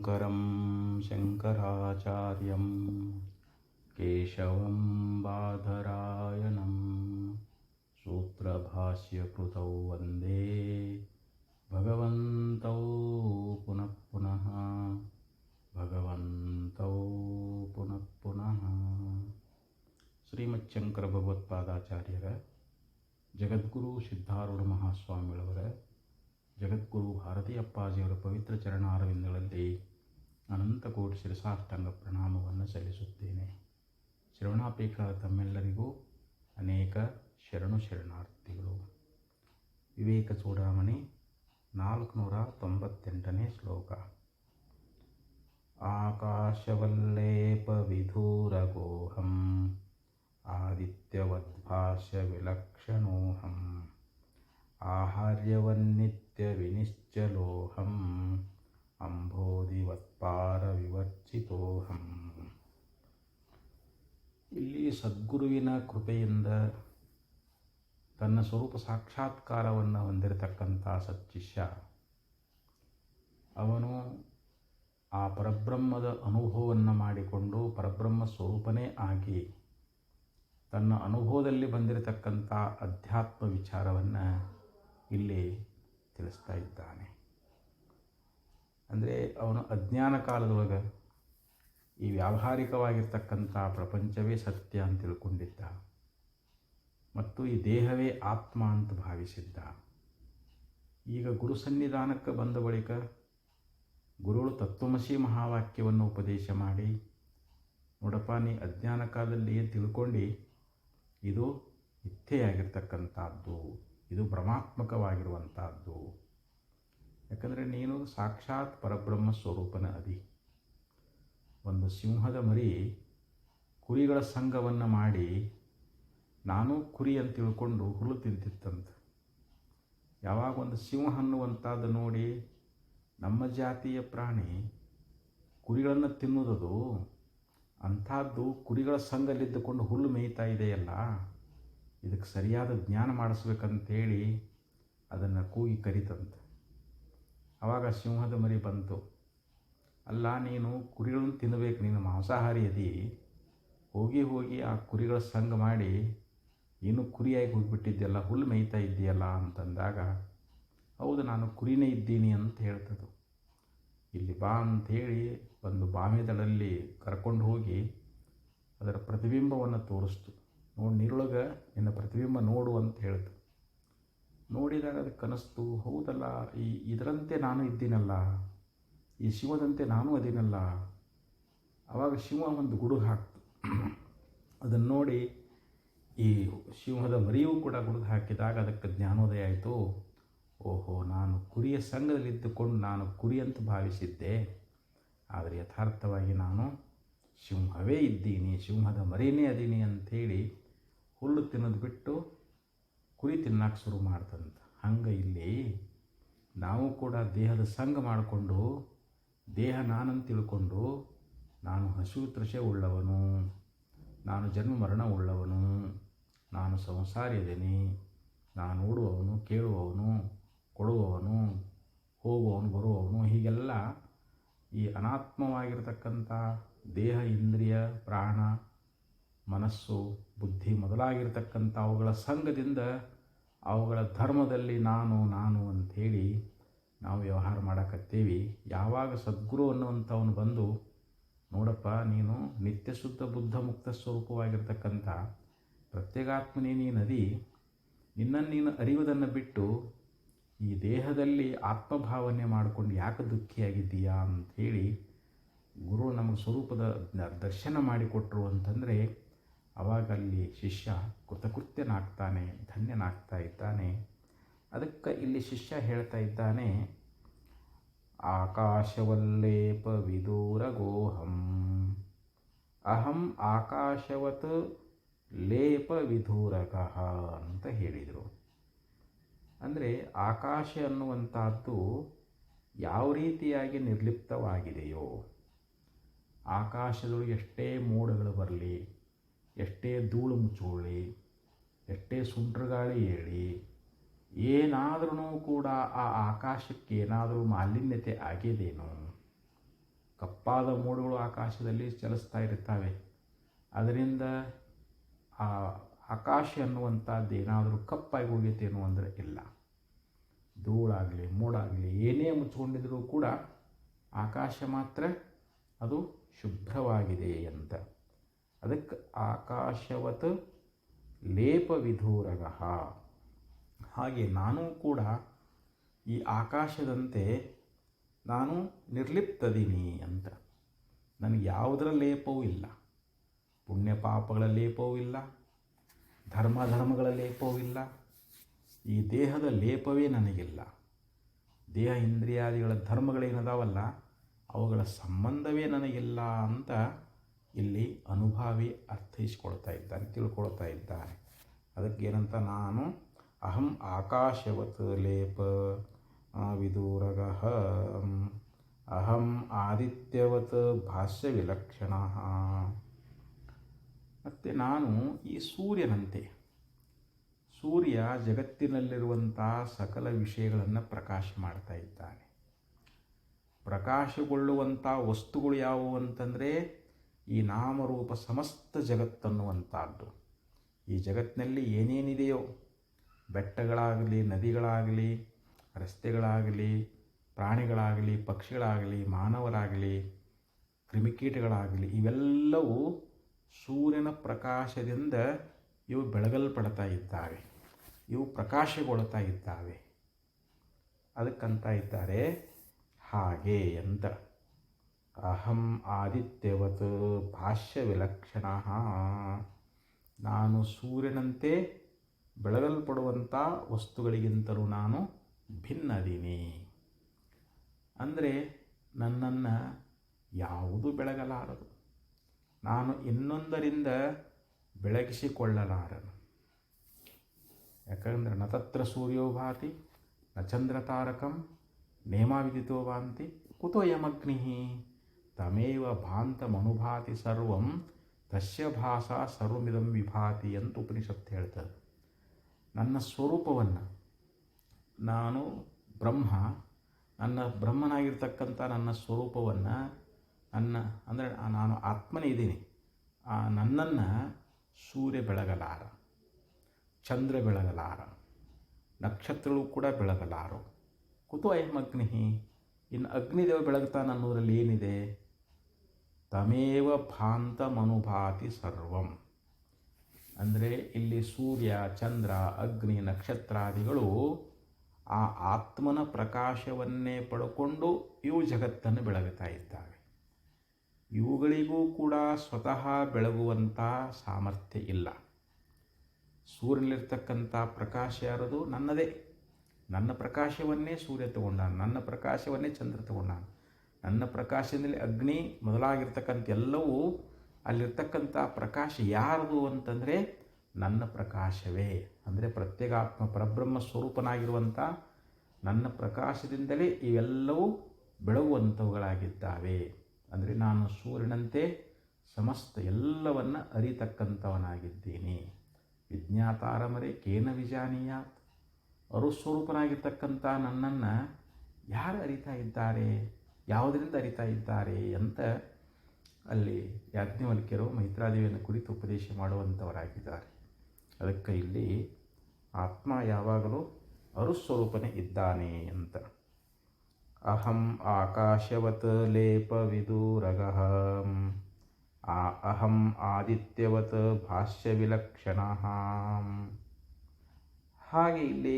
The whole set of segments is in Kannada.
ಶಂಕರಂ ಶಂಕರಾಚಾರ್ಯಂ ಕೇಶವಂ ಬಾದರಾಯಣಂ ಸೂತ್ರಭಾಷ್ಯಕೃತೌ ವಂದೇ ಭಗವಂತೌ ಪುನಃ ಪುನಃ ಭಗವಂತೌ ಪುನಃ ಪುನಃ. ಶ್ರೀಮಚ್ಛಂಕರ ಭಗವತ್ಪಾದಾಚಾರ್ಯರ, ಜಗದ್ಗುರು ಸಿದ್ಧಾರೂಢ ಮಹಾಸ್ವಾಮಿಗಳವರ, ಜಗದ್ಗುರು ಭಾರತೀ ಅಪ್ಪಾಜಿಯವರ ಪವಿತ್ರ ಚರಣಾರವಿಂದಗಳಲ್ಲಿ ಅನಂತ ಕೋಟಿ ಶಿರಸಾಷ್ಟಾಂಗ ಪ್ರಣಾಮವನ್ನು ಸಲ್ಲಿಸುತ್ತೇನೆ. ಶ್ರವಣಾಪೇಕ್ಷಾದ ತಮ್ಮೆಲ್ಲರಿಗೂ ಅನೇಕ ಶರಣಾರ್ಥಿಗಳು. ವಿವೇಕ ಚೂಡಾಮಣಿ 498ನೇ ಶ್ಲೋಕ. ಆಕಾಶವಲ್ಲೇಪ ವಿಧೂರಗೋಹಂ ಆದಿತ್ಯವದ್ಭಾಷ್ಯ ವಿಲಕ್ಷಣೋಹಂ ಆಹಾರ್ಯವನ್ನಿತ್ಯ ವಿನಿಶ್ಚಲೋಹಂ ಅಂಬೋಧಿವತ್ಪಾರ ವಿವರ್ಚಿತೋಹಂ. ಇಲ್ಲಿ ಸದ್ಗುರುವಿನ ಕೃಪೆಯಿಂದ ತನ್ನ ಸ್ವರೂಪ ಸಾಕ್ಷಾತ್ಕಾರವನ್ನು ಹೊಂದಿರತಕ್ಕಂಥ ಸಚ್ಚಿಷ್ಯ ಅವನು ಆ ಪರಬ್ರಹ್ಮದ ಅನುಭವವನ್ನು ಮಾಡಿಕೊಂಡು ಪರಬ್ರಹ್ಮ ಸ್ವರೂಪನೇ ಆಗಿ ತನ್ನ ಅನುಭವದಲ್ಲಿ ಬಂದಿರತಕ್ಕಂಥ ಅಧ್ಯಾತ್ಮ ವಿಚಾರವನ್ನು ಇಲ್ಲಿ ತಿಳಿಸ್ತಾ ಇದ್ದಾನೆ. ಅಂದರೆ ಅವನು ಅಜ್ಞಾನ ಕಾಲದೊಳಗೆ ಈ ವ್ಯಾವಹಾರಿಕವಾಗಿರ್ತಕ್ಕಂಥ ಪ್ರಪಂಚವೇ ಸತ್ಯ ಅಂತ ತಿಳ್ಕೊಂಡಿದ್ದ ಮತ್ತು ಈ ದೇಹವೇ ಆತ್ಮ ಅಂತ ಭಾವಿಸಿದ್ದ. ಈಗ ಗುರು ಸನ್ನಿಧಾನಕ್ಕೆ ಬಂದ ಬಳಿಕ ಗುರುಗಳು ತತ್ವಮಸಿ ಮಹಾವಾಕ್ಯವನ್ನು ಉಪದೇಶ ಮಾಡಿ, ನೋಡಪ್ಪ, ನೀ ಅಜ್ಞಾನ ಕಾಲದಲ್ಲಿ ಏನು ತಿಳ್ಕೊಂಡು ಇದು ಮಿಥ್ಯೆಯಾಗಿರ್ತಕ್ಕಂಥದ್ದು, ಇದು ಭ್ರಮಾತ್ಮಕವಾಗಿರುವಂಥದ್ದು. ಯಾಕಂದರೆ ನೀನು ಸಾಕ್ಷಾತ್ ಪರಬ್ರಹ್ಮ ಸ್ವರೂಪನ ಅದಿ. ಒಂದು ಸಿಂಹದ ಮರಿ ಕುರಿಗಳ ಸಂಘವನ್ನು ಮಾಡಿ ನಾನು ಕುರಿ ಅಂತ ತಿಳ್ಕೊಂಡು ಹುಲ್ಲು ತಿಂತಿತ್ತಂತೆ. ಯಾವಾಗ ಒಂದು ಸಿಂಹ ಅನ್ನುವಂಥದ್ದು ನೋಡಿ ನಮ್ಮ ಜಾತಿಯ ಪ್ರಾಣಿ ಕುರಿಗಳನ್ನು ತಿನ್ನುವುದು, ಅಂಥದ್ದು ಕುರಿಗಳ ಸಂಘದಲ್ಲಿದ್ದುಕೊಂಡು ಹುಲ್ಲು ಮೇಯ್ತಾ ಇದೆಯಲ್ಲ, ಇದಕ್ಕೆ ಸರಿಯಾದ ಜ್ಞಾನ ಮಾಡಿಸ್ಬೇಕಂತೇಳಿ ಅದನ್ನು ಕೂಗಿ ಕರಿತಂತೆ. ಆವಾಗ ಸಿಂಹದ ಮರಿ ಬಂತು, ಅಲ್ಲ, ನೀನು ಕುರಿಗಳನ್ನು ತಿನ್ನಬೇಕು, ನೀನು ಮಾಂಸಾಹಾರಿ ಅದಿ, ಹೋಗಿ ಆ ಕುರಿಗಳ ಸಂಘ ಮಾಡಿ ನೀನು ಕುರಿಯಾಗಿ ಹೋಗಿಬಿಟ್ಟಿದ್ದೆಲ್ಲ, ಹುಲ್ಲು ಮೇಯ್ತಾ ಇದ್ದೀಯಲ್ಲ ಅಂತಂದಾಗ, ಹೌದು, ನಾನು ಕುರಿನೇ ಇದ್ದೀನಿ ಅಂತ ಹೇಳ್ತದು. ಇಲ್ಲಿ ಬಾ ಅಂಥೇಳಿ ಒಂದು ಬಾಮೆದಳಲ್ಲಿ ಕರ್ಕೊಂಡು ಹೋಗಿ ಅದರ ಪ್ರತಿಬಿಂಬವನ್ನು ತೋರಿಸ್ತು. ನೋಡಿ, ನೀರೊಳಗೆ ನಿನ್ನ ಪ್ರತಿಬಿಂಬ ನೋಡು ಅಂತ ಹೇಳ್ತು. ನೋಡಿದಾಗ ಅದಕ್ಕೆ ಕನಸ್ತು, ಹೌದಲ್ಲ, ಇದರಂತೆ ನಾನು ಇದ್ದೀನಲ್ಲ, ಈ ಶಿವದಂತೆ ನಾನು ಅದೀನಲ್ಲ. ಆವಾಗ ಶಿವ ಒಂದು ಗುಡುಗು ಹಾಕ್ತು. ಅದನ್ನು ನೋಡಿ ಈ ಸಿಂಹದ ಮರಿಯೂ ಕೂಡ ಗುಡುಗು ಹಾಕಿದಾಗ ಅದಕ್ಕೆ ಜ್ಞಾನೋದಯ ಆಯಿತು. ಓಹೋ, ನಾನು ಕುರಿಯ ಸಂಘದಲ್ಲಿದ್ದುಕೊಂಡು ನಾನು ಕುರಿ ಅಂತ ಭಾವಿಸಿದ್ದೆ, ಆದರೆ ಯಥಾರ್ಥವಾಗಿ ನಾನು ಸಿಂಹವೇ ಇದ್ದೀನಿ, ಸಿಂಹದ ಮರಿನೇ ಅದೀನಿ ಅಂಥೇಳಿ ಹುಲ್ಲು ತಿನ್ನೋದು ಬಿಟ್ಟು ಕುರಿ ತಿನ್ನಕ್ಕೆ ಶುರು ಮಾಡ್ತಂತ. ಹಂಗೆ ಇಲ್ಲಿ ನಾವು ಕೂಡ ದೇಹದ ಸಂಘ ಮಾಡಿಕೊಂಡು ದೇಹ ನಾನಂತ ತಿಳ್ಕೊಂಡು ನಾನು ಹಸಿವು ತೃಷೆ ಉಳ್ಳವನು, ನಾನು ಜನ್ಮ ಮರಣ ಉಳ್ಳವನು, ನಾನು ಸಂಸಾರಿ ಅದೇನಿ, ನಾನು ನೋಡುವವನು, ಕೇಳುವವನು, ಕೊಡುವವನು, ಹೋಗುವವನು, ಬರುವವನು, ಹೀಗೆಲ್ಲ ಈ ಅನಾತ್ಮವಾಗಿರ್ತಕ್ಕಂಥ ದೇಹ, ಇಂದ್ರಿಯ, ಪ್ರಾಣ, ಮನಸ್ಸು, ಬುದ್ಧಿ ಮೊದಲಾಗಿರ್ತಕ್ಕಂಥ ಅವುಗಳ ಸಂಘದಿಂದ ಅವುಗಳ ಧರ್ಮದಲ್ಲಿ ನಾನು ಅಂಥೇಳಿ ನಾವು ವ್ಯವಹಾರ ಮಾಡಕತ್ತೀವಿ. ಯಾವಾಗ ಸದ್ಗುರು ಅನ್ನುವಂಥವನು ಬಂದು, ನೋಡಪ್ಪ, ನೀನು ನಿತ್ಯ ಶುದ್ಧ ಬುದ್ಧ ಮುಕ್ತ ಸ್ವರೂಪವಾಗಿರ್ತಕ್ಕಂಥ ಪ್ರತ್ಯೇಗಾತ್ಮನೇ ನೀನದಿ, ನಿನ್ನನ್ನು ನೀನು ಅರಿಯುವುದನ್ನು ಬಿಟ್ಟು ಈ ದೇಹದಲ್ಲಿ ಆತ್ಮಭಾವನೆ ಮಾಡಿಕೊಂಡು ಯಾಕೆ ದುಃಖಿಯಾಗಿದ್ದೀಯಾ ಅಂಥೇಳಿ ಗುರು ನಮಗೆ ಸ್ವರೂಪದ ದರ್ಶನ ಮಾಡಿಕೊಟ್ರು ಅಂತಂದರೆ ಆವಾಗ ಅಲ್ಲಿ ಶಿಷ್ಯ ಕೃತಕೃತ್ಯನಾಗ್ತಾನೆ, ಧನ್ಯನಾಗ್ತಾ ಇದ್ದಾನೆ. ಅದಕ್ಕೆ ಇಲ್ಲಿ ಶಿಷ್ಯ ಹೇಳ್ತಾ ಇದ್ದಾನೆ, ಆಕಾಶವಲ್ಲೇಪ ವಿದೂರಗೋಹಂ ಅಹಂ ಆಕಾಶವತ್ ಲೇಪ ವಿಧೂರಕಃ ಅಂತ ಹೇಳಿದರು. ಅಂದರೆ ಆಕಾಶ ಅನ್ನುವಂಥದ್ದು ಯಾವ ರೀತಿಯಾಗಿ ನಿರ್ಲಿಪ್ತವಾಗಿದೆಯೋ, ಆಕಾಶದೊಳಗೆ ಎಷ್ಟೇ ಮೋಡಗಳು ಬರಲಿ, ಎಷ್ಟೇ ಧೂಳು ಮುಚ್ಚೋಳಿ, ಎಷ್ಟೇ ಸುಂಟ್ರಗಾಳಿ ಏಳಿ, ಏನಾದ್ರೂ ಕೂಡ ಆ ಆಕಾಶಕ್ಕೆ ಏನಾದರೂ ಮಾಲಿನ್ಯತೆ ಆಗಿದೇನೋ, ಕಪ್ಪಾದ ಮೋಡಗಳು ಆಕಾಶದಲ್ಲಿ ಚಲಿಸ್ತಾ ಇರ್ತವೆ. ಅದರಿಂದ ಆ ಆಕಾಶ ಅನ್ನುವಂಥದ್ದು ಏನಾದರೂ ಕಪ್ಪಾಗಿ ಹೋಗೈತೇನೋ ಅಂದರೆ ಇಲ್ಲ. ಧೂಳಾಗಲಿ ಮೋಡಾಗಲಿ ಏನೇ ಮುಚ್ಚಿಕೊಂಡಿದ್ರೂ ಕೂಡ ಆಕಾಶ ಮಾತ್ರ ಅದು ಶುಭ್ರವಾಗಿದೆ ಅಂತ. ಅದಕ್ಕೆ ಆಕಾಶವತ್ ಲೇಪ ವಿಧೂರಗಃ. ಹಾಗೆ ನಾನೂ ಕೂಡ ಈ ಆಕಾಶದಂತೆ ನಾನು ನಿರ್ಲಿಪ್ತದೀನಿ ಅಂತ. ನನಗೆ ಯಾವುದರ ಲೇಪವೂ ಇಲ್ಲ. ಪುಣ್ಯ ಪಾಪಗಳ ಲೇಪವೂ ಇಲ್ಲ, ಧರ್ಮಗಳ ಲೇಪವೂ ಇಲ್ಲ. ಈ ದೇಹದ ಲೇಪವೇ ನನಗಿಲ್ಲ. ದೇಹ ಇಂದ್ರಿಯಾದಿಗಳ ಧರ್ಮಗಳೇನದಾವಲ್ಲ ಅವುಗಳ ಸಂಬಂಧವೇ ನನಗಿಲ್ಲ ಅಂತ ಇಲ್ಲಿ ಅನುಭಾವಿ ಅರ್ಥೈಸ್ಕೊಳ್ತಾ ಇದ್ದಾನೆ, ತಿಳ್ಕೊಳ್ತಾ ಇದ್ದಾನೆ. ಅದಕ್ಕೇನಂತ ನಾನು ಅಹಂ ಆಕಾಶವತ್ ಲೇಪ ವಿದೂರಗಃ ಅಹಂ ಆದಿತ್ಯವತ್ ಭಾಷ್ಯ ವಿಲಕ್ಷಣ. ಮತ್ತು ನಾನು ಈ ಸೂರ್ಯನಂತೆ. ಸೂರ್ಯ ಜಗತ್ತಿನಲ್ಲಿರುವಂಥ ಸಕಲ ವಿಷಯಗಳನ್ನು ಪ್ರಕಾಶ ಮಾಡ್ತಾ ಇದ್ದಾನೆ. ಪ್ರಕಾಶಗೊಳ್ಳುವಂಥ ವಸ್ತುಗಳು ಯಾವುವು ಅಂತಂದರೆ ಈ ನಾಮರೂಪ ಸಮಸ್ತ ಜಗತ್ತನ್ನುವಂಥದ್ದು. ಈ ಜಗತ್ತಿನಲ್ಲಿ ಏನೇನಿದೆಯೋ, ಬೆಟ್ಟಗಳಾಗಲಿ, ನದಿಗಳಾಗಲಿ, ರಸ್ತೆಗಳಾಗಲಿ, ಪ್ರಾಣಿಗಳಾಗಲಿ, ಪಕ್ಷಿಗಳಾಗಲಿ, ಮಾನವರಾಗಲಿ, ಕ್ರಿಮಿಕೀಟಗಳಾಗಲಿ, ಇವೆಲ್ಲವೂ ಸೂರ್ಯನ ಪ್ರಕಾಶದಿಂದ ಇವು ಬೆಳಗಲ್ಪಡ್ತಾ ಇದ್ದಾವೆ, ಇವು ಪ್ರಕಾಶಗೊಳ್ತಾ ಇದ್ದಾವೆ. ಅದಕ್ಕಂತ ಇದ್ದಾರೆ ಹಾಗೆ ಅಂತ. ಅಹಂ ಆದಿತ್ಯವತ್ ಭಾಷ್ಯ ವಿಲಕ್ಷಣ. ನಾನು ಸೂರ್ಯನಂತೆ ಬೆಳಗಲ್ಪಡುವಂಥ ವಸ್ತುಗಳಿಗಿಂತಲೂ ನಾನು ಭಿನ್ನದೀನಿ. ಅಂದರೆ ನನ್ನನ್ನು ಯಾವುದೂ ಬೆಳಗಲಾರದು. ನಾನು ಇನ್ನೊಂದರಿಂದ ಬೆಳಗಿಸಿಕೊಳ್ಳಲಾರನು. ಯಾಕಂದರೆ ನ ತತ್ರ ಸೂರ್ಯೋ ಭಾತಿ ನ ಚಂದ್ರ ತಾರಕಂ ನೇಮಾವಿದಿತೋ ಭಾಂತಿ ಕುತೋ ಯಮಗ್ನಿ ತಮೇವ ಭಾಂತಮನುಭಾತಿ ಸರ್ವಂ ತಸ್ಯ ಭಾಸ ಸರ್ವಮಿದಂ ವಿಭಾತಿ ಅಂತ ಉಪನಿಷತ್ತು ಹೇಳ್ತದೆ. ನನ್ನ ಸ್ವರೂಪವನ್ನು, ನಾನು ಬ್ರಹ್ಮ, ನನ್ನ ಬ್ರಹ್ಮನಾಗಿರ್ತಕ್ಕಂಥ ನನ್ನ ಸ್ವರೂಪವನ್ನು, ಅಂದರೆ ನಾನು ಆತ್ಮನೇ ಇದ್ದೀನಿ, ನನ್ನನ್ನು ಸೂರ್ಯ ಬೆಳಗಲಾರ, ಚಂದ್ರ ಬೆಳಗಲಾರ, ನಕ್ಷತ್ರಗಳು ಕೂಡ ಬೆಳಗಲಾರು. ಕುತೋ ಅಯಂ ಅಗ್ನಿ, ಇನ್ನು ಅಗ್ನಿದೇವ ಬೆಳಗ್ತಾನೆ ಅನ್ನೋದ್ರಲ್ಲಿ ಏನಿದೆ? ತಮೇವ ಭಾಂತಮನುಭಾತಿ ಸರ್ವಂ. ಅಂದರೆ ಇಲ್ಲಿ ಸೂರ್ಯ, ಚಂದ್ರ, ಅಗ್ನಿ, ನಕ್ಷತ್ರಾದಿಗಳು ಆ ಆತ್ಮನ ಪ್ರಕಾಶವನ್ನೇ ಪಡ್ಕೊಂಡು ಇವು ಜಗತ್ತನ್ನು ಬೆಳಗುತ್ತಾ ಇದ್ದಾವೆ. ಇವುಗಳಿಗೂ ಕೂಡ ಸ್ವತಃ ಬೆಳಗುವಂಥ ಸಾಮರ್ಥ್ಯ ಇಲ್ಲ. ಸೂರ್ಯನಲ್ಲಿರ್ತಕ್ಕಂಥ ಪ್ರಕಾಶ ಯಾರದು? ನನ್ನದೇ. ನನ್ನ ಪ್ರಕಾಶವನ್ನೇ ಸೂರ್ಯ ತಗೊಂಡಾನ, ನನ್ನ ಪ್ರಕಾಶವನ್ನೇ ಚಂದ್ರ ತಗೊಂಡಾನ, ನನ್ನ ಪ್ರಕಾಶದಲ್ಲಿ ಅಗ್ನಿ ಮೊದಲಾಗಿರ್ತಕ್ಕಂಥ ಎಲ್ಲವೂ ಅಲ್ಲಿರ್ತಕ್ಕಂಥ ಪ್ರಕಾಶ ಯಾರದು ಅಂತಂದರೆ ನನ್ನ ಪ್ರಕಾಶವೇ. ಅಂದರೆ ಪ್ರತ್ಯೇಗಾತ್ಮ ಪರಬ್ರಹ್ಮ ಸ್ವರೂಪನಾಗಿರುವಂಥ ನನ್ನ ಪ್ರಕಾಶದಿಂದಲೇ ಇವೆಲ್ಲವೂ ಬೆಳಗುವಂಥವುಗಳಾಗಿದ್ದಾವೆ. ಅಂದರೆ ನಾನು ಸೂರ್ಯನಂತೆ ಸಮಸ್ತ ಎಲ್ಲವನ್ನು ಅರಿತಕ್ಕಂಥವನಾಗಿದ್ದೀನಿ. ವಿಜ್ಞಾತಾರಮರೆ ಕೇನ ವಿಜಾನೀಯಾತ್. ಅರುಸ್ವರೂಪನಾಗಿರ್ತಕ್ಕಂಥ ನನ್ನನ್ನು ಯಾರು ಅರಿತಾ ಇದ್ದಾರೆ, ಯಾವುದರಿಂದ ಅರಿತಾ ಇದ್ದಾರೆ ಅಂತ ಅಲ್ಲಿ ಯಾಜ್ಞವಲ್ಕ್ಯರು ಮೈತ್ರಾದೇವಿಯನ್ನು ಕುರಿತು ಉಪದೇಶ ಮಾಡುವಂಥವರಾಗಿದ್ದಾರೆ. ಅದಕ್ಕೆ ಇಲ್ಲಿ ಆತ್ಮ ಯಾವಾಗಲೂ ಅರುಸ್ವರೂಪನೇ ಇದ್ದಾನೆ ಅಂತ. ಅಹಂ ಆಕಾಶವತ್ ಲೇಪ ವಿದೂರಗಃ ಅಹಂ ಆದಿತ್ಯವತ್ ಭಾಷ್ಯ ವಿಲಕ್ಷಣ. ಹಾಗೆ ಇಲ್ಲಿ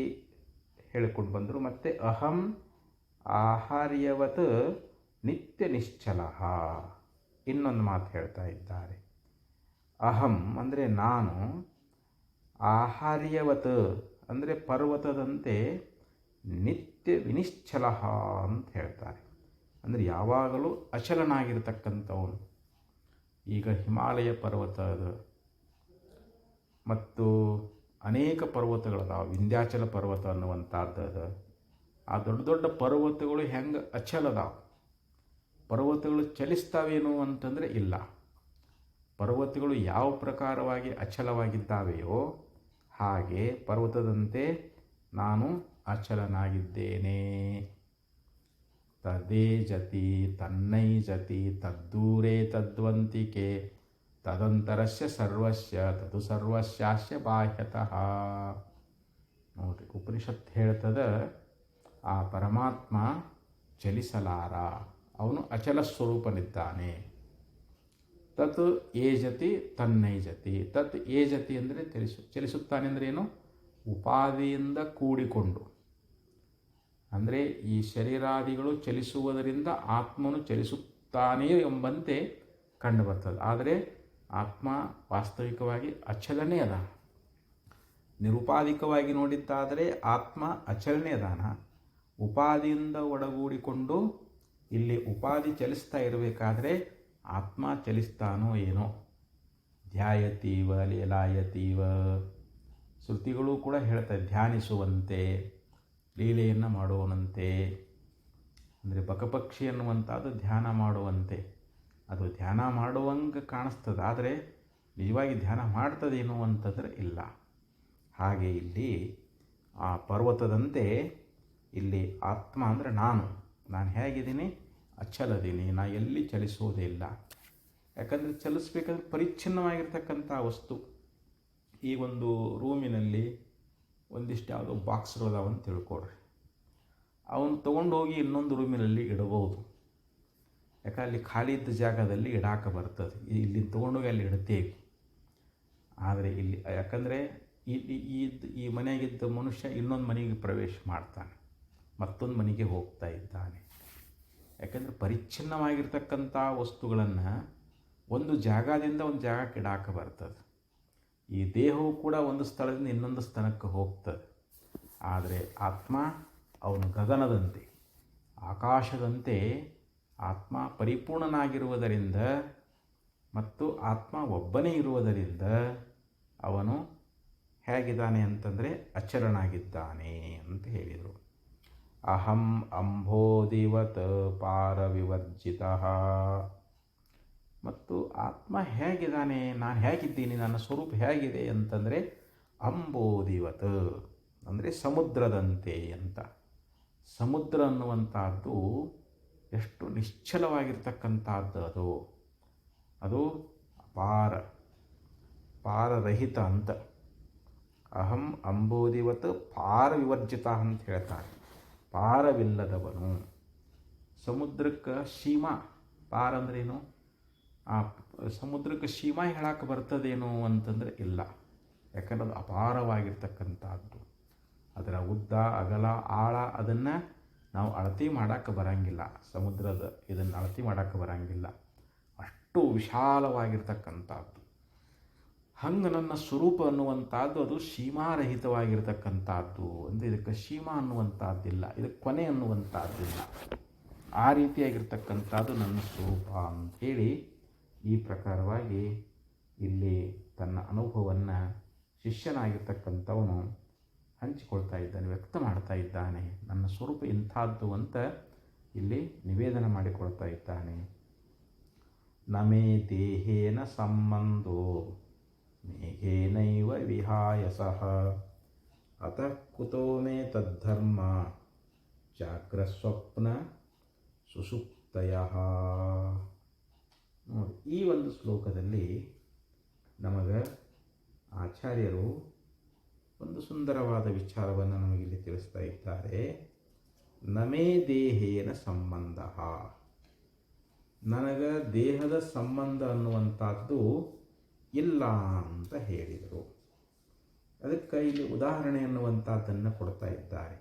ಹೇಳಿಕೊಂಡು ಬಂದರು. ಮತ್ತು ಅಹಂ ಆಹಾರ್ಯವತ್ ನಿತ್ಯ ನಿಶ್ಚಲ. ಇನ್ನೊಂದು ಮಾತು ಹೇಳ್ತಾ ಇದ್ದಾರೆ. ಅಹಂ ಅಂದರೆ ನಾನು, ಆಹಾರ್ಯವತ್ ಅಂದರೆ ಪರ್ವತದಂತೆ ನಿತ್ಯ ವಿನಿಶ್ಚಲ ಅಂತ ಹೇಳ್ತಾರೆ. ಅಂದರೆ ಯಾವಾಗಲೂ ಅಚಲನಾಗಿರ್ತಕ್ಕಂಥವನು. ಈಗ ಹಿಮಾಲಯ ಪರ್ವತ ಅದು, ಮತ್ತು ಅನೇಕ ಪರ್ವತಗಳದಾವ, ವಿಂಧ್ಯಾಚಲ ಪರ್ವತ ಅನ್ನುವಂಥದ್ದು. ಆ ದೊಡ್ಡ ದೊಡ್ಡ ಪರ್ವತಗಳು ಹೆಂಗೆ ಅಚಲದಾವ, ಪರ್ವತಗಳು ಚಲಿಸ್ತಾವೇನು ಅಂತಂದರೆ ಇಲ್ಲ. ಪರ್ವತಗಳು ಯಾವ ಪ್ರಕಾರವಾಗಿ ಅಚಲವಾಗಿದ್ದಾವೆಯೋ ಹಾಗೆ ಪರ್ವತದಂತೆ ನಾನು ಅಚಲನಾಗಿದ್ದೇನೆ. ತದೇಜತಿ ತನ್ನೈಜತಿ ತದ್ದೂರೇ ತದ್ವಂತಿಕೆ ತದಂತರಸ್ಯ ಸರ್ವಸ್ಯ ತದು ಸರ್ವಸ್ಯಾಸ್ಯ ಬಾಹ್ಯತಃ. ನೋಡಿರಿ, ಉಪನಿಷತ್ ಹೇಳ್ತದ ಆ ಪರಮಾತ್ಮ ಚಲಿಸಲಾರ, ಅವನು ಅಚಲ ಸ್ವರೂಪನಿದ್ದಾನೆ. ತತ್ ಏಜತಿ ತನ್ನೈಜತಿ. ತತ್ ಏಜತಿ ಅಂದರೆ ಚಲಿಸುತ್ತಾನೆ ಅಂದರೆ ಏನು? ಉಪಾದಿಯಿಂದ ಕೂಡಿಕೊಂಡು, ಅಂದರೆ ಈ ಶರೀರಾದಿಗಳು ಚಲಿಸುವುದರಿಂದ ಆತ್ಮನು ಚಲಿಸುತ್ತಾನೆ ಎಂಬಂತೆ ಕಂಡುಬರ್ತದೆ. ಆದರೆ ಆತ್ಮ ವಾಸ್ತವಿಕವಾಗಿ ಅಚಲನೇ ಅದ. ನಿರುಪಾಧಿಕವಾಗಿ ನೋಡಿದ್ದಾದರೆ ಆತ್ಮ ಅಚಲನೇ ಅದಾನ. ಉಪಾದಿಯಿಂದ ಒಡಗೂಡಿಕೊಂಡು ಇಲ್ಲಿ ಉಪಾಧಿ ಚಲಿಸ್ತಾ ಇರಬೇಕಾದ್ರೆ ಆತ್ಮ ಚಲಿಸ್ತಾನೋ ಏನೋ. ಧ್ಯಾಯತೀವ ಲೀಲಾಯತೀವ, ಶ್ರುತಿಗಳು ಕೂಡ ಹೇಳ್ತಾರೆ ಧ್ಯಾನಿಸುವಂತೆ, ಲೀಲೆಯನ್ನು ಮಾಡುವನಂತೆ. ಅಂದರೆ ಬಕಪಕ್ಷಿ ಅನ್ನುವಂಥದ್ದು ಧ್ಯಾನ ಮಾಡುವಂತೆ. ಅದು ಧ್ಯಾನ ಮಾಡುವಂಗೆ ಕಾಣಿಸ್ತದೆ, ಆದರೆ ನಿಜವಾಗಿ ಧ್ಯಾನ ಮಾಡ್ತದೇನೋ ಅಂತಂದರೆ ಇಲ್ಲ. ಹಾಗೆ ಇಲ್ಲಿ ಆ ಪರ್ವತದಂತೆ ಇಲ್ಲಿ ಆತ್ಮ ಅಂದರೆ ನಾನು ಹೇಗಿದ್ದೀನಿ? ಅಚಲದೀನಿ, ನಾ ಎಲ್ಲಿ ಚಲಿಸೋದೇ ಇಲ್ಲ. ಯಾಕಂದರೆ ಚಲಿಸ್ಬೇಕಾದ್ರೆ ಪರಿಚ್ಛಿನ್ನವಾಗಿರ್ತಕ್ಕಂಥ ವಸ್ತು. ಈ ಒಂದು ರೂಮಿನಲ್ಲಿ ಒಂದಿಷ್ಟು ಯಾವುದೋ ಬಾಕ್ಸ್ಗಳದಾವಂತ ತಿಳ್ಕೊಳ್ರಿ. ಅವನು ತೊಗೊಂಡೋಗಿ ಇನ್ನೊಂದು ರೂಮಿನಲ್ಲಿ ಇಡಬಹುದು. ಯಾಕಂದ್ರೆ ಅಲ್ಲಿ ಖಾಲಿ ಇದ್ದ ಜಾಗದಲ್ಲಿ ಇಡಾಕ ಬರ್ತದೆ. ಇಲ್ಲಿ ತೊಗೊಂಡೋಗಿ ಅಲ್ಲಿ ಇಡ್ತೇವೆ. ಆದರೆ ಇಲ್ಲಿ ಯಾಕಂದರೆ ಈ ಮನೆಯಾಗಿದ್ದ ಮನುಷ್ಯ ಇನ್ನೊಂದು ಮನೆಗೆ ಪ್ರವೇಶ ಮಾಡ್ತಾನೆ, ಮತ್ತೊಂದು ಮನೆಗೆ ಹೋಗ್ತಾ ಇದ್ದಾನೆ. ಯಾಕಂದರೆ ಪರಿಚ್ಛಿನ್ನವಾಗಿರ್ತಕ್ಕಂಥ ವಸ್ತುಗಳನ್ನು ಒಂದು ಜಾಗದಿಂದ ಒಂದು ಜಾಗಕ್ಕೆ ಇಡಾಕ ಬರ್ತದೆ. ಈ ದೇಹವು ಕೂಡ ಒಂದು ಸ್ಥಳದಿಂದ ಇನ್ನೊಂದು ಸ್ಥಳಕ್ಕೆ ಹೋಗ್ತದೆ. ಆದರೆ ಆತ್ಮ ಅವನು ಗಗನದಂತೆ, ಆಕಾಶದಂತೆ ಆತ್ಮ ಪರಿಪೂರ್ಣನಾಗಿರುವುದರಿಂದ ಮತ್ತು ಆತ್ಮ ಒಬ್ಬನೇ ಇರುವುದರಿಂದ ಅವನು ಹೇಗಿದ್ದಾನೆ ಅಂತಂದರೆ ಅಚಲನಾಗಿದ್ದಾನೆ ಅಂತ ಹೇಳಿದರು. ಅಹಂ ಅಂಬೋಧಿವತ್ ಪಾರವಿವರ್ಜಿತ. ಮತ್ತು ಆತ್ಮ ಹೇಗಿದ್ದಾನೆ, ನಾನು ಹೇಗಿದ್ದೀನಿ, ನನ್ನ ಸ್ವರೂಪ ಹೇಗಿದೆ ಅಂತಂದರೆ ಅಂಬೋಧಿವತ್ ಅಂದರೆ ಸಮುದ್ರದಂತೆ ಅಂತ. ಸಮುದ್ರ ಅನ್ನುವಂಥದ್ದು ಎಷ್ಟು ನಿಶ್ಚಲವಾಗಿರ್ತಕ್ಕಂಥದ್ದು. ಅದು ಪಾರರಹಿತ ಅಂತ. ಅಹಂ ಅಂಬೋಧಿವತ್ ಪಾರವಿವರ್ಜಿತ ಅಂತ ಹೇಳ್ತಾರೆ. ಪಾರವಿಲ್ಲದವನು. ಸಮುದ್ರಕ್ಕೆ ಸೀಮಾ, ಪಾರ ಅಂದ್ರೇನು? ಆ ಸಮುದ್ರಕ್ಕೆ ಸೀಮಾ ಹೇಳಕ್ಕೆ ಬರ್ತದೇನೋ ಅಂತಂದರೆ ಇಲ್ಲ. ಯಾಕಂದ್ರೆ ಅದು ಅಪಾರವಾಗಿರ್ತಕ್ಕಂಥದ್ದು. ಅದರ ಉದ್ದ, ಅಗಲ, ಆಳ ಅದನ್ನು ನಾವು ಅಳತೆ ಮಾಡೋಕ್ಕೆ ಬರೋಂಗಿಲ್ಲ. ಸಮುದ್ರದ ಇದನ್ನು ಅಳತೆ ಮಾಡೋಕ್ಕೆ ಬರೋಂಗಿಲ್ಲ. ಅಷ್ಟು ವಿಶಾಲವಾಗಿರ್ತಕ್ಕಂಥದ್ದು. ಹಂಗೆ ನನ್ನ ಸ್ವರೂಪ ಅನ್ನುವಂಥದ್ದು ಅದು ಸೀಮಾರಹಿತವಾಗಿರ್ತಕ್ಕಂಥದ್ದು. ಅಂದರೆ ಇದಕ್ಕೆ ಸೀಮಾ ಅನ್ನುವಂಥದ್ದಿಲ್ಲ, ಇದಕ್ಕೆ ಕೊನೆ ಅನ್ನುವಂಥದ್ದಿಲ್ಲ. ಆ ರೀತಿಯಾಗಿರ್ತಕ್ಕಂಥದ್ದು ನನ್ನ ಸ್ವರೂಪ ಅಂಥೇಳಿ ಈ ಪ್ರಕಾರವಾಗಿ ಇಲ್ಲಿ ತನ್ನ ಅನುಭವವನ್ನು ಶಿಷ್ಯನಾಗಿರ್ತಕ್ಕಂಥವನು ಹಂಚಿಕೊಳ್ತಾ ಇದ್ದಾನೆ, ವ್ಯಕ್ತ ಮಾಡ್ತಾ ಇದ್ದಾನೆ. ನನ್ನ ಸ್ವರೂಪ ಇಂಥದ್ದು ಅಂತ ಇಲ್ಲಿ ನಿವೇದನ ಮಾಡಿಕೊಳ್ತಾ ಇದ್ದಾನೆ. ನಮೇ ದೇಹೇನ ಸಂಬಂಧೋ ಮೇಘೇನೈವ ವಿಹಾಯಸಃ ಅತಃ ಕುತೋ ಮೇ ತದ್ಧರ್ಮ ಜಾಗ್ರಸ್ವಪ್ನ ಸುಷುಪ್ತಯಃ. ನೋಡಿ, ಈ ಒಂದು ಶ್ಲೋಕದಲ್ಲಿ ನಮಗೆ ಆಚಾರ್ಯರು ಒಂದು ಸುಂದರವಾದ ವಿಚಾರವನ್ನು ನಮಗಿಲ್ಲಿ ತಿಳಿಸ್ತಾ ಇದ್ದಾರೆ. ನಮೇ ದೇಹೇನ ಸಂಬಂಧ, ನನಗೆ ದೇಹದ ಸಂಬಂಧ ಅನ್ನುವಂಥದ್ದು ಇಲ್ಲ ಅಂತ ಹೇಳಿದರು. ಅದಕ್ಕೆ ಇಲ್ಲಿ ಉದಾಹರಣೆ ಅನ್ನುವಂಥದ್ದನ್ನು ಕೊಡ್ತಾ ಇದ್ದಾರೆ.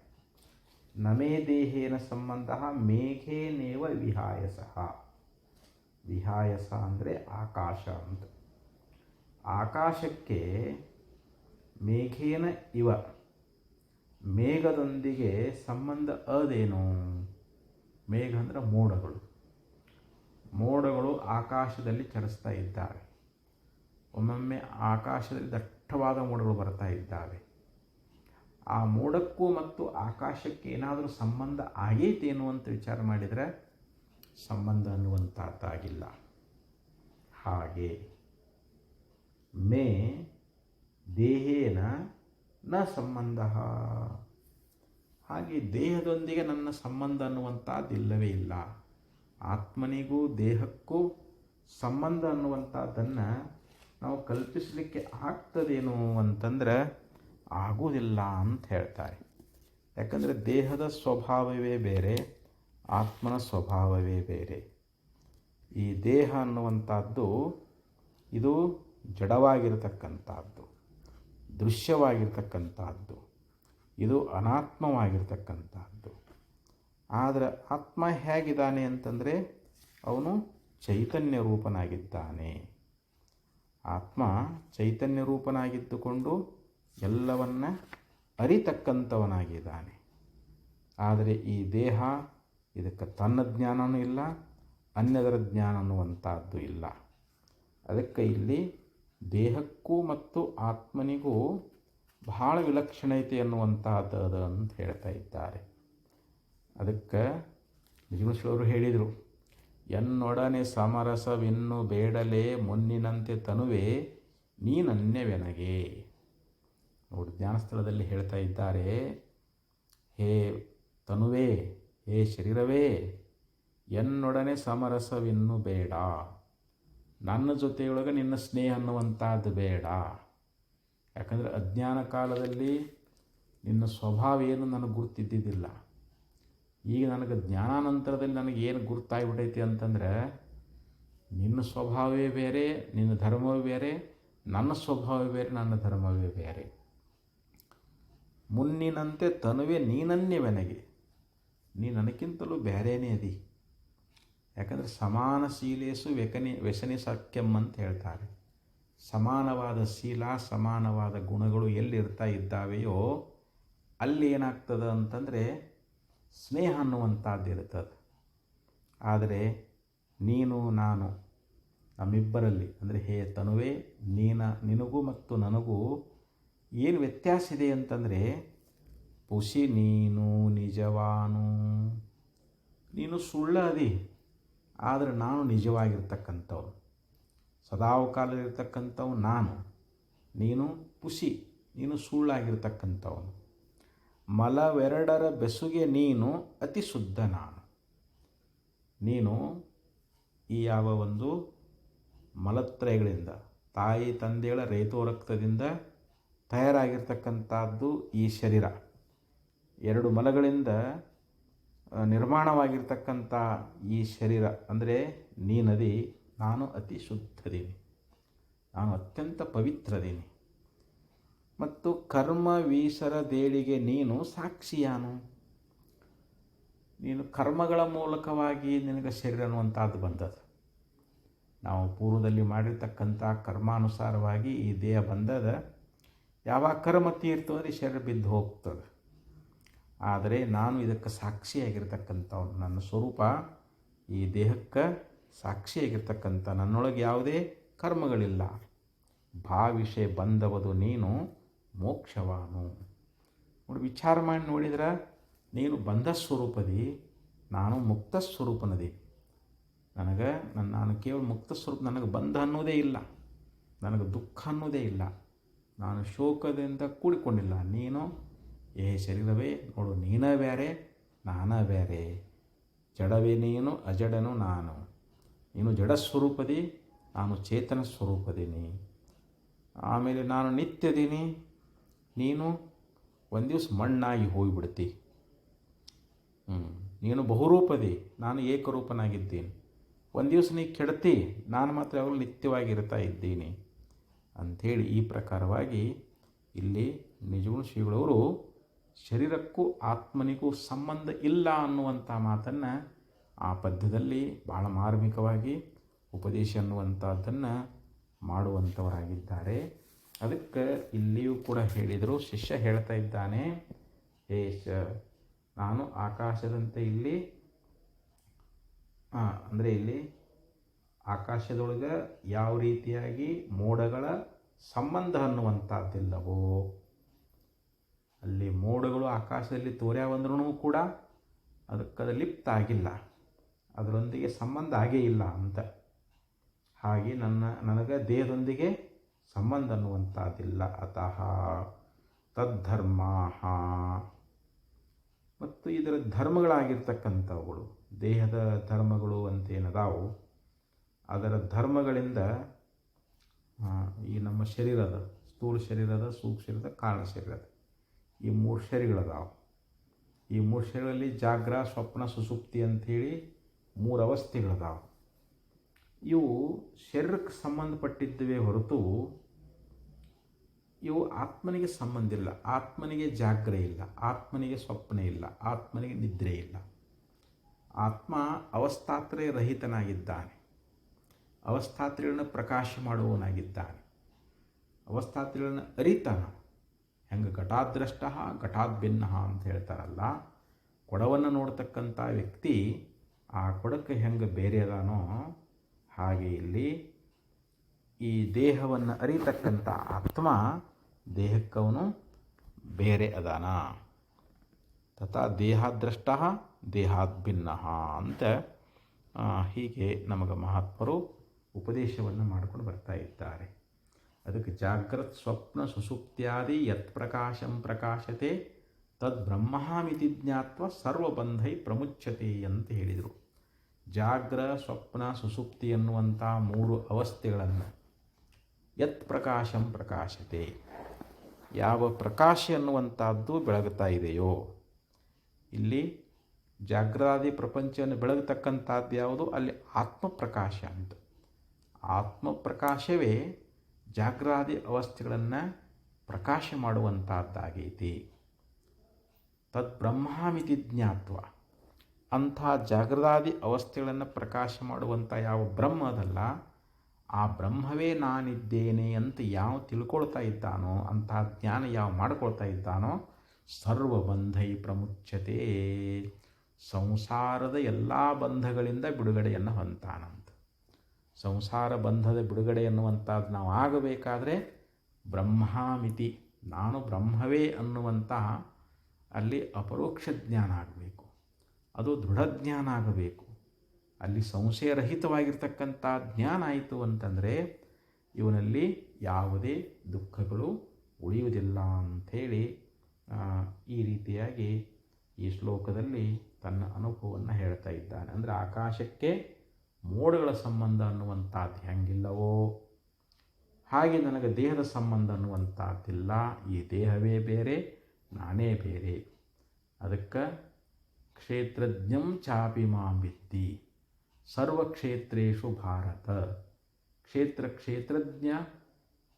ನಮೇ ದೇಹೇನ ಸಂಬಂಧ ಮೇಘೇನೇವ ವಿಹಾಯಸಃ. ವಿಹಾಯಸ ಅಂದರೆ ಆಕಾಶ ಅಂತ. ಆಕಾಶಕ್ಕೆ ಮೇಘೇನ ಇವ, ಮೇಘದೊಂದಿಗೆ ಸಂಬಂಧ ಅದೇನು? ಮೇಘ ಅಂದರೆ ಮೋಡಗಳು. ಮೋಡಗಳು ಆಕಾಶದಲ್ಲಿ ಚಲಿಸ್ತಾ ಇದ್ದಾವೆ. ಒಮ್ಮೊಮ್ಮೆ ಆಕಾಶದಲ್ಲಿ ದಟ್ಟವಾದ ಮೋಡಗಳು ಬರ್ತಾ ಇದ್ದಾವೆ. ಆ ಮೋಡಕ್ಕೂ ಮತ್ತು ಆಕಾಶಕ್ಕೆ ಏನಾದರೂ ಸಂಬಂಧ ಆಗೈತೇನು ಅಂತ ವಿಚಾರ ಮಾಡಿದರೆ ಸಂಬಂಧ ಅನ್ನುವಂಥದ್ದಾಗಿಲ್ಲ. ಹಾಗೆ ಮೇ ದೇಹೇನ ನ ಸಂಬಂಧ. ಹಾಗೆ ದೇಹದೊಂದಿಗೆ ನನ್ನ ಸಂಬಂಧ ಅನ್ನುವಂಥದ್ದು ಇಲ್ಲವೇ ಇಲ್ಲ. ಆತ್ಮನಿಗೂ ದೇಹಕ್ಕೂ ಸಂಬಂಧ ಅನ್ನುವಂಥದ್ದನ್ನು ನಾವು ಕಲ್ಪಿಸಲಿಕ್ಕೆ ಆಗ್ತದೇನು ಅಂತಂದರೆ ಆಗುವುದಿಲ್ಲ ಅಂತ ಹೇಳ್ತಾರೆ. ಯಾಕಂದರೆ ದೇಹದ ಸ್ವಭಾವವೇ ಬೇರೆ, ಆತ್ಮನ ಸ್ವಭಾವವೇ ಬೇರೆ. ಈ ದೇಹ ಅನ್ನುವಂಥದ್ದು ಇದು ಜಡವಾಗಿರತಕ್ಕಂಥದ್ದು, ದೃಶ್ಯವಾಗಿರ್ತಕ್ಕಂಥದ್ದು, ಇದು ಅನಾತ್ಮವಾಗಿರ್ತಕ್ಕಂಥದ್ದು. ಆದರೆ ಆತ್ಮ ಹೇಗಿದ್ದಾನೆ ಅಂತಂದರೆ ಅವನು ಚೈತನ್ಯ ರೂಪನಾಗಿದ್ದಾನೆ. ಆತ್ಮ ಚೈತನ್ಯ ರೂಪನಾಗಿದ್ದುಕೊಂಡು ಎಲ್ಲವನ್ನ ಅರಿತಕ್ಕಂಥವನಾಗಿದ್ದಾನೆ. ಆದರೆ ಈ ದೇಹ ಇದಕ್ಕೆ ತನ್ನ ಜ್ಞಾನವೂ ಇಲ್ಲ, ಅನ್ಯದರ ಜ್ಞಾನ ಅನ್ನುವಂಥದ್ದು ಇಲ್ಲ. ಅದಕ್ಕೆ ಇಲ್ಲಿ ದೇಹಕ್ಕೂ ಮತ್ತು ಆತ್ಮನಿಗೂ ಬಹಳ ವಿಲಕ್ಷಣತೆ ಅನ್ನುವಂಥದ್ದು ಅದು ಅಂತ ಹೇಳ್ತಾ ಇದ್ದಾರೆ. ಅದಕ್ಕೆ ನಿಜಗುಣೇಶ್ವರರು ಹೇಳಿದರು, ಎನ್ನೊಡನೆ ಸಮರಸವಿನ್ನು ಬೇಡಲೇ ಮುನ್ನಿನಂತೆ ತನುವೆ ನೀನನ್ಯವೆನಗೆ. ನೋಡಿ, ಜ್ಞಾನಸ್ಥಳದಲ್ಲಿ ಹೇಳ್ತಾ ಇದ್ದಾರೆ, ಹೇ ತನುವೇ, ಹೇ ಶರೀರವೇ, ಎನ್ನೊಡನೆ ಸಮರಸವಿನ್ನು ಬೇಡ, ನನ್ನ ಜೊತೆಯೊಳಗೆ ನಿನ್ನ ಸ್ನೇಹ ಅನ್ನುವಂಥದ್ದು ಬೇಡ. ಯಾಕಂದರೆ ಅಜ್ಞಾನ ಕಾಲದಲ್ಲಿ ನಿನ್ನ ಸ್ವಭಾವ ಏನು ನನಗೆ ಗುರುತಿದ್ದಿದ್ದಿಲ್ಲ. ಈಗ ನನಗೆ ಜ್ಞಾನಾನಂತರದಲ್ಲಿ ನನಗೇನು ಗುರುತಾಗ್ಬಿಟ್ಟೈತಿ ಅಂತಂದರೆ ನಿನ್ನ ಸ್ವಭಾವವೇ ಬೇರೆ, ನಿನ್ನ ಧರ್ಮವೇ ಬೇರೆ, ನನ್ನ ಸ್ವಭಾವವೇ ಬೇರೆ, ನನ್ನ ಧರ್ಮವೇ ಬೇರೆ. ಮುನ್ನಿನಂತೆ ತನುವೆ ನೀನನ್ಯವೆನಗೆ, ನೀ ನನಗಿಂತಲೂ ಬೇರೆಯೇ ಅದಿ. ಯಾಕಂದರೆ ಸಮಾನಶೀಲೇಸು ವ್ಯಸನಿ ಸಖ್ಯಂ ಅಂತ ಹೇಳ್ತಾರೆ. ಸಮಾನವಾದ ಶೀಲ, ಸಮಾನವಾದ ಗುಣಗಳು ಎಲ್ಲಿರ್ತಾ ಇದ್ದಾವೆಯೋ ಅಲ್ಲಿ ಏನಾಗ್ತದೆ ಅಂತಂದರೆ ಸ್ನೇಹ ಅನ್ನುವಂಥದ್ದು ಇರ್ತದೆ. ಆದರೆ ನೀನು ನಾನು ನಮ್ಮಿಬ್ಬರಲ್ಲಿ ಅಂದರೆ ಹೇ ತನುವೆ, ನಿನಗೂ ಮತ್ತು ನನಗೂ ಏನು ವ್ಯತ್ಯಾಸ ಇದೆ ಅಂತಂದರೆ, ಪುಷಿ ನೀನು ನಿಜವಾನು, ನೀನು ಸುಳ್ಳು ಅದಿ, ಆದರೆ ನಾನು ನಿಜವಾಗಿರ್ತಕ್ಕಂಥವ್ನು, ಸದಾವಕಾಲದಲ್ಲಿರ್ತಕ್ಕಂಥವು ನಾನು. ನೀನು ಪುಷಿ, ನೀನು ಸುಳ್ಳಾಗಿರ್ತಕ್ಕಂಥವನು. ಮಲವೆರಡರ ಬೆಸುಗೆ ನೀನು ಅತಿ ಶುದ್ಧ ನಾನು. ನೀನು ಈ ಯಾವ ಒಂದು ಮಲತ್ರಯಗಳಿಂದ, ತಾಯಿ ತಂದೆಗಳ ರೇತೋರಕ್ತದಿಂದ ತಯಾರಾಗಿರ್ತಕ್ಕಂಥದ್ದು ಈ ಶರೀರ. ಎರಡು ಮಲಗಳಿಂದ ನಿರ್ಮಾಣವಾಗಿರ್ತಕ್ಕಂಥ ಈ ಶರೀರ ಅಂದರೆ ನೀನದಿ, ನಾನು ಅತಿ ಶುದ್ಧದೀನಿ, ನಾನು ಅತ್ಯಂತ ಪವಿತ್ರದೀನಿ. ಮತ್ತು ಕರ್ಮ ವೀಸರ ದೇಳಿಗೆ ನೀನು ಸಾಕ್ಷಿಯಾನು. ನೀನು ಕರ್ಮಗಳ ಮೂಲಕವಾಗಿ ನಿನಗೆ ಶರೀರ ಅನ್ನುವಂಥದ್ದು ಬಂದದ್ದು. ನಾವು ಪೂರ್ವದಲ್ಲಿ ಮಾಡಿರ್ತಕ್ಕಂಥ ಕರ್ಮಾನುಸಾರವಾಗಿ ಈ ದೇಹ ಬಂದದ. ಯಾವಾಗ ಕರ್ಮ ತೀರ್ತದೆ ಶರೀರ ಬಿದ್ದು ಹೋಗ್ತದೆ. ಆದರೆ ನಾನು ಇದಕ್ಕೆ ಸಾಕ್ಷಿಯಾಗಿರ್ತಕ್ಕಂಥವ್ನು. ನನ್ನ ಸ್ವರೂಪ ಈ ದೇಹಕ್ಕೆ ಸಾಕ್ಷಿಯಾಗಿರ್ತಕ್ಕಂಥ, ನನ್ನೊಳಗೆ ಯಾವುದೇ ಕರ್ಮಗಳಿಲ್ಲ. ಭಾವಿಷೆ ಬಂದವದು ನೀನು ಮೋಕ್ಷವಾನು. ನೋಡಿ, ವಿಚಾರ ಮಾಡಿ ನೋಡಿದ್ರೆ ನೀನು ಬಂಧ ಸ್ವರೂಪದಿ, ನಾನು ಮುಕ್ತ ಸ್ವರೂಪನದಿ. ನಾನು ಕೇವಲ ಮುಕ್ತ ಸ್ವರೂಪ, ನನಗೆ ಬಂಧ ಅನ್ನೋದೇ ಇಲ್ಲ, ನನಗೆ ದುಃಖ ಅನ್ನೋದೇ ಇಲ್ಲ, ನಾನು ಶೋಕದಿಂದ ಕೂಡಿಕೊಂಡಿಲ್ಲ. ನೀನು ಏ ಶರೀರವೇ ನೋಡು, ನೀನೇ ಬೇರೆ, ನಾನೇ ಬೇರೆ. ಜಡವೇ ನೀನು, ಅಜಡನು ನಾನು. ನೀನು ಜಡ ಸ್ವರೂಪದಿ, ನಾನು ಚೇತನ ಸ್ವರೂಪದೀನಿ. ಆಮೇಲೆ ನಾನು ನಿತ್ಯದೀನಿ, ನೀನು ಒಂದು ದಿವಸ ಮಣ್ಣಾಗಿ ಹೋಗಿಬಿಡ್ತಿ. ನೀನು ಬಹುರೂಪದಿ, ನಾನು ಏಕರೂಪನಾಗಿದ್ದೀನಿ. ಒಂದು ದಿವಸ ನೀ ಕೆಡ್ತಿ, ನಾನು ಮಾತ್ರ ಯಾವಾಗಲೂ ನಿತ್ಯವಾಗಿರ್ತಾ ಇದ್ದೀನಿ ಅಂಥೇಳಿ ಈ ಪ್ರಕಾರವಾಗಿ ಇಲ್ಲಿ ನಿಜಗುಣ ಶ್ರೀಗಳವರು ಶರೀರಕ್ಕೂ ಆತ್ಮನಿಗೂ ಸಂಬಂಧ ಇಲ್ಲ ಅನ್ನುವಂಥ ಮಾತನ್ನು ಆ ಪದ್ಯದಲ್ಲಿ ಭಾಳ ಮಾರ್ಮಿಕವಾಗಿ ಉಪದೇಶ ಅನ್ನುವಂಥದ್ದನ್ನು ಮಾಡುವಂಥವರಾಗಿದ್ದಾರೆ. ಅದಕ್ಕೆ ಇಲ್ಲಿಯೂ ಕೂಡ ಹೇಳಿದರು. ಶಿಷ್ಯ ಹೇಳ್ತಾ ಇದ್ದಾನೆ, ನಾನು ಆಕಾಶದಂತೆ ಇಲ್ಲಿ ಅಂದರೆ ಇಲ್ಲಿ ಆಕಾಶದೊಳಗೆ ಯಾವ ರೀತಿಯಾಗಿ ಮೋಡಗಳ ಸಂಬಂಧ ಅನ್ನುವಂಥದ್ದಿಲ್ಲವೋ, ಅಲ್ಲಿ ಮೋಡಗಳು ಆಕಾಶದಲ್ಲಿ ತೋರ್ಯಾವಂದ್ರೂ ಕೂಡ ಅದಕ್ಕೆ ಲಿಪ್ತ ಆಗಿಲ್ಲ, ಅದರೊಂದಿಗೆ ಸಂಬಂಧ ಆಗೇ ಇಲ್ಲ ಅಂತ. ಹಾಗೆ ನನಗೆ ದೇಹದೊಂದಿಗೆ ಸಂಬಂಧ ಅನ್ನುವಂಥದ್ದಿಲ್ಲ. ಅತಃ ತದ್ಧರ್ಮ ಮತ್ತು ಇದರ ಧರ್ಮಗಳಾಗಿರ್ತಕ್ಕಂಥವುಗಳು, ದೇಹದ ಧರ್ಮಗಳು ಅಂತೇನದಾವು, ಅದರ ಧರ್ಮಗಳಿಂದ ಈ ನಮ್ಮ ಶರೀರದ ಸ್ಥೂಲ ಶರೀರದ, ಸೂಕ್ಷ್ಮ ಶರೀರದ, ಕಾರಣ ಶರೀರದ, ಈ 3 ಶರೀರಗಳದಾವು. ಈ 3 ಶರೀರಗಳಲ್ಲಿ ಜಾಗ್ರ, ಸ್ವಪ್ನ, ಸುಸುಪ್ತಿ ಅಂಥೇಳಿ 3 ಅವಸ್ಥೆಗಳದಾವು. ಇವು ಶರೀರಕ್ಕೆ ಸಂಬಂಧಪಟ್ಟಿದ್ದವೇ ಹೊರತು ಇವು ಆತ್ಮನಿಗೆ ಸಂಬಂಧ ಇಲ್ಲ. ಆತ್ಮನಿಗೆ ಜಾಗ್ರ ಇಲ್ಲ, ಆತ್ಮನಿಗೆ ಸ್ವಪ್ನ ಇಲ್ಲ, ಆತ್ಮನಿಗೆ ನಿದ್ರೆ ಇಲ್ಲ. ಆತ್ಮ ಅವಸ್ಥಾತ್ರಯ ರಹಿತನಾಗಿದ್ದಾನೆ, ಅವಸ್ಥಾತ್ರಯಗಳನ್ನು ಪ್ರಕಾಶ ಮಾಡುವವನಾಗಿದ್ದಾನೆ, ಅವಸ್ಥಾತ್ರಯಗಳನ್ನು ಅರಿತಾನ. ಹೆಂಗೆ ಘಟಾದ್ರಷ್ಟ ಘಟಾದ್ಭಿನ್ನ ಅಂತ ಹೇಳ್ತಾರಲ್ಲ, ಕೊಡವನ್ನು ನೋಡ್ತಕ್ಕಂಥ ವ್ಯಕ್ತಿ ಆ ಕೊಡಕ್ಕೆ ಹೆಂಗೆ ಬೇರೆ ಅದಾನೋ ಹಾಗೆ ಇಲ್ಲಿ ಈ ದೇಹವನ್ನು ಅರಿತಕ್ಕಂಥ ಆತ್ಮ ದೇಹಕ್ಕವನು ಬೇರೆ ಅದಾನ. ತಥಾ ದೇಹಾದ್ರಷ್ಟ ದೇಹಾದ್ಭಿನ್ನ ಅಂತ ಹೀಗೆ ನಮಗೆ ಮಹಾತ್ಮರು ಉಪದೇಶವನ್ನು ಮಾಡಿಕೊಂಡು ಬರ್ತಾ ಇದ್ದಾರೆ. ಅದಕ್ಕೆ ಜಾಗ್ರತ್ ಸ್ವಪ್ನ ಸುಸುಪ್ತ್ಯಾದಿ ಯತ್ ಪ್ರಕಾಶಂ ಪ್ರಕಾಶತೆ ತದ್ ಬ್ರಹ್ಮಮಿತಿ ಜ್ಞಾತ್ವ ಸರ್ವಬಂಧೈ ಪ್ರಮುಚ್ಯತೆ ಅಂತ ಹೇಳಿದರು. ಜಾಗ್ರ, ಸ್ವಪ್ನ, ಸುಸುಪ್ತಿ ಎನ್ನುವಂಥ 3 ಅವಸ್ಥೆಗಳನ್ನು ಯತ್ ಪ್ರಕಾಶಂ ಪ್ರಕಾಶತೆ, ಯಾವ ಪ್ರಕಾಶ ಎನ್ನುವಂಥದ್ದು ಬೆಳಗುತ್ತಾ ಇದೆಯೋ, ಇಲ್ಲಿ ಜಾಗ್ರಾದಿ ಪ್ರಪಂಚವನ್ನು ಬೆಳಗತಕ್ಕಂಥದ್ದು ಯಾವುದು, ಅಲ್ಲಿ ಆತ್ಮಪ್ರಕಾಶ ಅಂತ. ಆತ್ಮಪ್ರಕಾಶವೇ ಜಾಗ್ರಾದಿ ಅವಸ್ಥೆಗಳನ್ನು ಪ್ರಕಾಶ ಮಾಡುವಂಥದ್ದಾಗೈತಿ. ತದ್ ಬ್ರಹ್ಮಮಿತಿ ಜ್ಞಾತ್ವ, ಅಂಥ ಜಾಗ್ರದಾದಿ ಅವಸ್ಥೆಗಳನ್ನು ಪ್ರಕಾಶ ಮಾಡುವಂಥ ಯಾವ ಬ್ರಹ್ಮ ಅದಲ್ಲ, ಆ ಬ್ರಹ್ಮವೇ ನಾನಿದ್ದೇನೆ ಅಂತ ಯಾವ ತಿಳ್ಕೊಳ್ತಾ ಇದ್ದಾನೋ, ಅಂಥ ಜ್ಞಾನ ಯಾವ ಮಾಡ್ಕೊಳ್ತಾ ಇದ್ದಾನೋ, ಸರ್ವಬಂಧೈ ಪ್ರಮುಚ್ಯತೆ, ಸಂಸಾರದ ಎಲ್ಲ ಬಂಧಗಳಿಂದ ಬಿಡುಗಡೆಯನ್ನು ಹೊಂತಾನಂತ. ಸಂಸಾರ ಬಂಧದ ಬಿಡುಗಡೆ ಎನ್ನುವಂಥದ್ದು ನಾವು ಆಗಬೇಕಾದ್ರೆ ಬ್ರಹ್ಮಮಿತಿ, ನಾನು ಬ್ರಹ್ಮವೇ ಅನ್ನುವಂತಹ ಅಲ್ಲಿ ಅಪರೋಕ್ಷ ಜ್ಞಾನ ಆಗಬೇಕು, ಅದು ದೃಢ ಜ್ಞಾನ ಆಗಬೇಕು. ಅಲ್ಲಿ ಸಂಶಯರಹಿತವಾಗಿರ್ತಕ್ಕಂಥ ಜ್ಞಾನ ಆಯಿತು ಅಂತಂದರೆ ಇವನಲ್ಲಿ ಯಾವುದೇ ದುಃಖಗಳು ಉಳಿಯುವುದಿಲ್ಲ ಅಂಥೇಳಿ ಈ ರೀತಿಯಾಗಿ ಈ ಶ್ಲೋಕದಲ್ಲಿ ತನ್ನ ಅನುಭವವನ್ನು ಹೇಳ್ತಾ ಇದ್ದಾನೆ. ಅಂದರೆ ಆಕಾಶಕ್ಕೆ ಮೋಡಗಳ ಸಂಬಂಧ ಅನ್ನುವಂಥದ್ದು ಹೆಂಗಿಲ್ಲವೋ ಹಾಗೆ ನನಗೆ ದೇಹದ ಸಂಬಂಧ ಅನ್ನುವಂಥದ್ದಿಲ್ಲ. ಈ ದೇಹವೇ ಬೇರೆ, ನಾನೇ ಬೇರೆ. ಅದಕ್ಕೆ ಕ್ಷೇತ್ರಜ್ಞಂ ಚಾಪಿ ಮಾಂ ವಿದ್ಧಿ ಸರ್ವಕ್ಷೇತ್ರೇಷು ಭಾರತ, ಕ್ಷೇತ್ರಜ್ಞ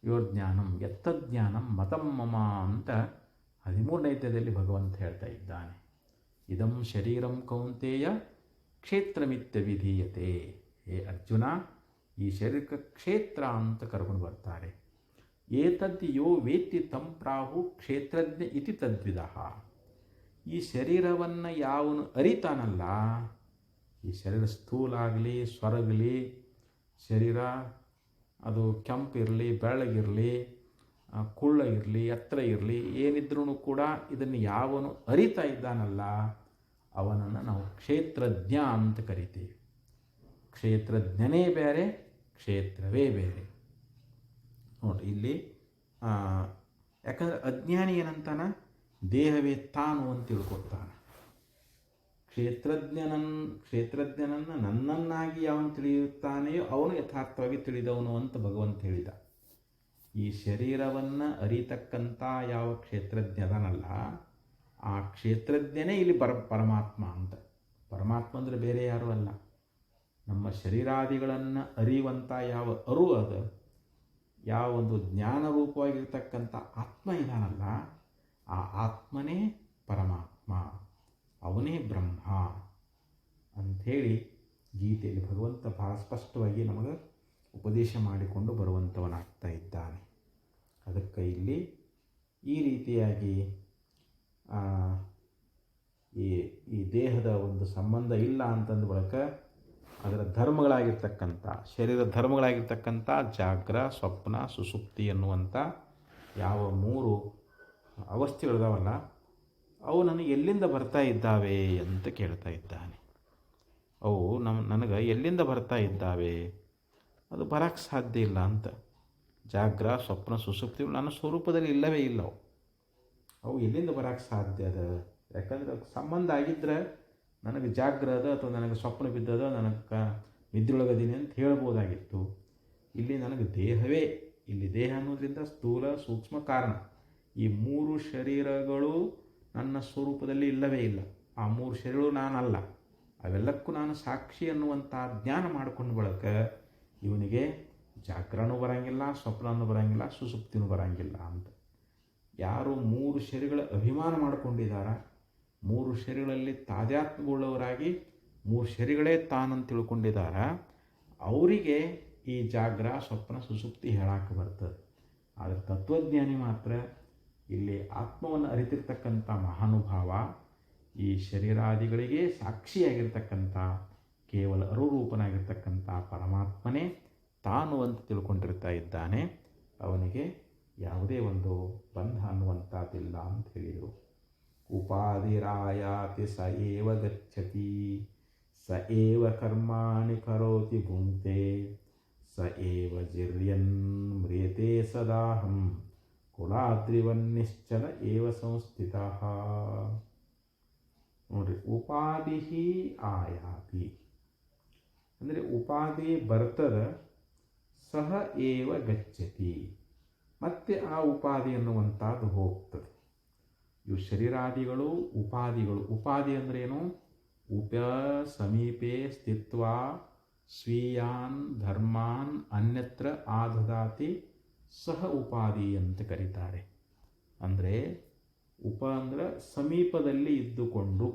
ಯೋಜ್ಞಾನಂ ಯತ್ತಜ್ಞಾನಂ ಮತಂ ಮಮ ಅಂತ 13ನೇ ಅಧ್ಯಾಯದಲ್ಲಿ ಭಗವಂತ ಹೇಳ್ತಾ ಇದ್ದಾನೆ. ಇದಂ ಶರೀರಂ ಕೌಂತೆಯ ಕ್ಷೇತ್ರಮಿತ್ಯ ವಿಧೀಯತೆ. ಹೇ ಅರ್ಜುನ, ಈ ಶರೀರಕ್ಕೆ ಕ್ಷೇತ್ರ ಅಂತ ಕರ್ಕೊಂಡು ಬರ್ತಾರೆ. ಏತದ್ ಯೋ ವೇತ್ತಿ ತಂ ಪ್ರಾಹು ಕ್ಷೇತ್ರಜ್ಞ ಇತಿ ತದ್ವಿದಃ. ಈ ಶರೀರವನ್ನು ಯಾವನು ಅರಿತಾನಲ್ಲ, ಈ ಶರೀರ ಸ್ಥೂಲ ಆಗಲಿ ಸ್ವರಗಲಿ, ಶರೀರ ಅದು ಕೆಂಪಿರಲಿ ಬೆಳ್ಳಗಿರಲಿ ಕುಳ್ಳ ಇರಲಿ ಎತ್ತರ ಇರಲಿ ಏನಿದ್ರೂ ಕೂಡ ಇದನ್ನು ಯಾವನು ಅರಿತಾ ಇದ್ದಾನಲ್ಲ ಅವನನ್ನು ನಾವು ಕ್ಷೇತ್ರಜ್ಞ ಅಂತ ಕರಿತೀವಿ. ಕ್ಷೇತ್ರಜ್ಞನೇ ಬೇರೆ, ಕ್ಷೇತ್ರವೇ ಬೇರೆ. ನೋಡಿ ಇಲ್ಲಿ ಯಾಕಂದರೆ ಅಜ್ಞಾನಿ ಏನಂತಾನ, ದೇಹವೇ ತಾನು ಅಂತ ತಿಳ್ಕೊತಾನೆ. ಕ್ಷೇತ್ರಜ್ಞನನ್ನು ನನ್ನನ್ನಾಗಿ ಯಾವನು ತಿಳಿಯುತ್ತಾನೆಯೋ ಅವನು ಯಥಾರ್ಥವಾಗಿ ತಿಳಿದವನು ಅಂತ ಭಗವಂತ ಹೇಳಿದ. ಈ ಶರೀರವನ್ನು ಅರಿತಕ್ಕಂಥ ಯಾವ ಕ್ಷೇತ್ರಜ್ಞ ಅದನಲ್ಲ, ಆ ಕ್ಷೇತ್ರಜ್ಞನೇ ಇಲ್ಲಿ ಪರಮಾತ್ಮ ಅಂತ. ಪರಮಾತ್ಮ ಅಂದರೆ ಬೇರೆ ಯಾರೂ ಅಲ್ಲ, ನಮ್ಮ ಶರೀರಾದಿಗಳನ್ನು ಅರಿಯುವಂಥ ಯಾವ ಅರು ಅದು, ಯಾವ ಒಂದು ಜ್ಞಾನ ರೂಪವಾಗಿರ್ತಕ್ಕಂಥ ಆತ್ಮ ಇದಾನಲ್ಲ, ಆ ಆತ್ಮನೇ ಪರಮಾತ್ಮ, ಅವನೇ ಬ್ರಹ್ಮ ಅಂಥೇಳಿ ಗೀತೆಯಲ್ಲಿ ಭಗವಂತ ಬಹಳ ಸ್ಪಷ್ಟವಾಗಿ ನಮಗೆ ಉಪದೇಶ ಮಾಡಿಕೊಂಡು ಬರುವಂಥವನಾಗ್ತಾ ಇದ್ದಾನೆ. ಅದಕ್ಕೆ ಇಲ್ಲಿ ಈ ರೀತಿಯಾಗಿ ಈ ದೇಹದ ಒಂದು ಸಂಬಂಧ ಇಲ್ಲ ಅಂತಂದ ಬಳಿಕ ಅದರ ಧರ್ಮಗಳಾಗಿರ್ತಕ್ಕಂಥ ಶರೀರ ಧರ್ಮಗಳಾಗಿರ್ತಕ್ಕಂಥ ಜಾಗ್ರ, ಸ್ವಪ್ನ, ಸುಸುಪ್ತಿ ಎನ್ನುವಂಥ ಯಾವ 3 ಅವಸ್ಥೆಗಳಿದಾವಲ್ಲ ಅವು ನನಗೆ ಎಲ್ಲಿಂದ ಬರ್ತಾ ಇದ್ದಾವೆ ಅಂತ ಕೇಳ್ತಾ ಇದ್ದಾನೆ. ಅವು ನನಗೆ ಎಲ್ಲಿಂದ ಬರ್ತಾ ಇದ್ದಾವೆ, ಅದು ಬರೋಕ್ಕೆ ಸಾಧ್ಯ ಇಲ್ಲ ಅಂತ. ಜಾಗ್ರ, ಸ್ವಪ್ನ, ಸುಸುಪ್ತಿ ನನ್ನ ಸ್ವರೂಪದಲ್ಲಿ ಇಲ್ಲವೇ ಇಲ್ಲ. ಅವು ಎಲ್ಲಿಂದ ಬರೋಕ್ಕೆ ಸಾಧ್ಯ ಅದ ಯಾಕಂದ್ರೆ ಸಂಬಂಧ ಆಗಿದ್ದರೆ ನನಗೆ ಜಾಗ್ರ ಅದ ಅಥವಾ ನನಗೆ ಸ್ವಪ್ನ ಬಿದ್ದದ, ನನಗೆ ನಿದ್ರೊಳಗದೀನಿ ಅಂತ ಹೇಳ್ಬೋದಾಗಿತ್ತು. ಇಲ್ಲಿ ನನಗೆ ದೇಹವೇ, ಇಲ್ಲಿ ದೇಹ ಅನ್ನೋದ್ರಿಂದ ಸ್ಥೂಲ ಸೂಕ್ಷ್ಮ ಕಾರಣ, ಈ 3 ಶರೀರಗಳು ನನ್ನ ಸ್ವರೂಪದಲ್ಲಿ ಇಲ್ಲವೇ ಇಲ್ಲ. ಆ 3 ಶರೀರಗಳು ನಾನಲ್ಲ, ಅವೆಲ್ಲಕ್ಕೂ ನಾನು ಸಾಕ್ಷಿ ಅನ್ನುವಂಥ ಜ್ಞಾನ ಮಾಡಿಕೊಂಡು ಬಳಕ ಇವನಿಗೆ ಜಾಗ್ರನೂ ಬರೋಂಗಿಲ್ಲ, ಸ್ವಪ್ನನೂ ಬರೋಂಗಿಲ್ಲ, ಸುಸುಪ್ತಿನೂ ಬರೋಂಗಿಲ್ಲ ಅಂತ. ಯಾರು 3 ಶರೀರಗಳ ಅಭಿಮಾನ ಮಾಡಿಕೊಂಡಿದ್ದಾರ, 3 ಶರೀರಗಳಲ್ಲಿ ತಾದಾತ್ಮ್ಯಗೊಳ್ಳವರಾಗಿ 3 ಶರೀರಗಳೇ ತಾನಂತ ತಿಳ್ಕೊಂಡಿದ್ದಾರ, ಅವರಿಗೆ ಈ ಜಾಗ್ರ ಸ್ವಪ್ನ ಸುಸುಪ್ತಿ ಹೇಳಕ್ಕೆ ಬರ್ತದೆ. ಆದರೆ ತತ್ವಜ್ಞಾನಿ ಮಾತ್ರ, ಇಲ್ಲಿ ಆತ್ಮವನ್ನು ಅರಿತಿರ್ತಕ್ಕಂಥ ಮಹಾನುಭಾವ, ಈ ಶರೀರಾದಿಗಳಿಗೆ ಸಾಕ್ಷಿಯಾಗಿರ್ತಕ್ಕಂಥ ಕೇವಲ ಅರುರೂಪನಾಗಿರ್ತಕ್ಕಂಥ ಪರಮಾತ್ಮನೇ ತಾನು ಅಂತ ತಿಳ್ಕೊಂಡಿರ್ತಾ ಇದ್ದಾನೆ. ಅವನಿಗೆ ಯಾವುದೇ ಒಂದು ಬಂಧ ಅನ್ನುವಂಥದ್ದಿಲ್ಲ ಅಂತ ಹೇಳಿದರು. ಉಪಾಧಿರಾಯಾತಿ ಸ ಏವ ಗಚ್ಚತಿ, ಸ ಏವ ಕರ್ಮಾಣಿ ಕರೋತಿ ಭುಂಕ್ತೆ, ಸ ಏವ ಜಿರ್ಯನ್ ಮ್ರಿಯತೆ ಸದಾಹಂ ಕುಲಾದ್ರಿವನ್ನಿಶ್ಚಲ ಏವ ಸಂಸ್ಥಿತಃ. ನೋಡ್ರಿ, ಉಪಾಧಿ ಆಯಾತಿ ಅಂದರೆ ಉಪಾಧಿ ಬರ್ತದ, ಸಹ ಏವ ಗಚ್ಚತಿ ಮತ್ತೆ ಆ ಉಪಾಧಿ ಅನ್ನುವಂಥದ್ದು ಹೋಗ್ತದೆ. ಇವು ಶರೀರಾದಿಗಳು ಉಪಾಧಿಗಳು. ಉಪಾಧಿ ಅಂದ್ರೇನು? ಉಪ ಸಮೀಪೆ ಸ್ಥಿತ್ವ ಸ್ವೀಯಾನ್ ಧರ್ಮಾನ್ ಅನ್ಯತ್ರ ಆದದಾತಿ ಸಹ ಉಪಾಧಿ ಅಂತ ಕರೀತಾರೆ. ಅಂದರೆ ಉಪ ಅಂದರೆ ಸಮೀಪದಲ್ಲಿ ಇದ್ದುಕೊಂಡು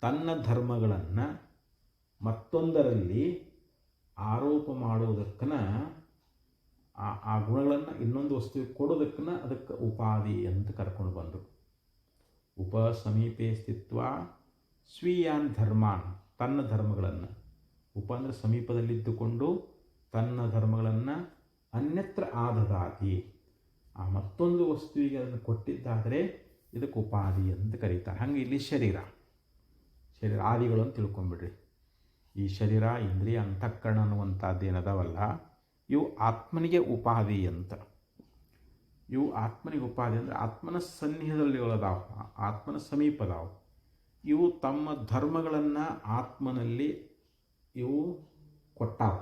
ತನ್ನ ಧರ್ಮಗಳನ್ನು ಮತ್ತೊಂದರಲ್ಲಿ ಆರೋಪ ಮಾಡುವುದಕ್ಕನ, ಆ ಗುಣಗಳನ್ನು ಇನ್ನೊಂದು ವಸ್ತುವಿಗೆ ಕೊಡೋದಕ್ಕನ ಅದಕ್ಕೆ ಉಪಾಧಿ ಅಂತ ಕರ್ಕೊಂಡು ಬಂದರು. ಉಪ ಸಮೀಪೆ ಸ್ಥಿತ್ವ ಸ್ವೀಯಾನ್ ಧರ್ಮಾನ್, ತನ್ನ ಧರ್ಮಗಳನ್ನು, ಉಪ ಅಂದರೆ ಸಮೀಪದಲ್ಲಿದ್ದುಕೊಂಡು ತನ್ನ ಧರ್ಮಗಳನ್ನು ಅನ್ಯತ್ರ ಆದದಾತಿ, ಆ ಮತ್ತೊಂದು ವಸ್ತುವಿಗೆ ಅದನ್ನು ಕೊಟ್ಟಿದ್ದಾದರೆ ಇದಕ್ಕೆ ಉಪಾಧಿ ಅಂತ ಕರೀತಾರೆ. ಹಂಗೆ ಇಲ್ಲಿ ಶರೀರ ಆದಿಗಳು ಅಂತ ತಿಳ್ಕೊಂಬಿಡ್ರಿ. ಈ ಶರೀರ, ಇಂದ್ರಿಯ, ಅಂತಃಕರಣ ಅನ್ನುವಂಥದ್ದು ಏನದಾವಲ್ಲ, ಇವು ಆತ್ಮನಿಗೆ ಉಪಾಧಿ ಅಂತ. ಇವು ಆತ್ಮನಿಗೆ ಉಪಾಧಿ ಅಂದರೆ ಆತ್ಮನ ಸನ್ನಿಹದಲ್ಲಿ ಅದಾವ, ಆತ್ಮನ ಸಮೀಪದಾವು. ಇವು ತಮ್ಮ ಧರ್ಮಗಳನ್ನು ಆತ್ಮನಲ್ಲಿ ಇವು ಕೊಟ್ಟಾವ,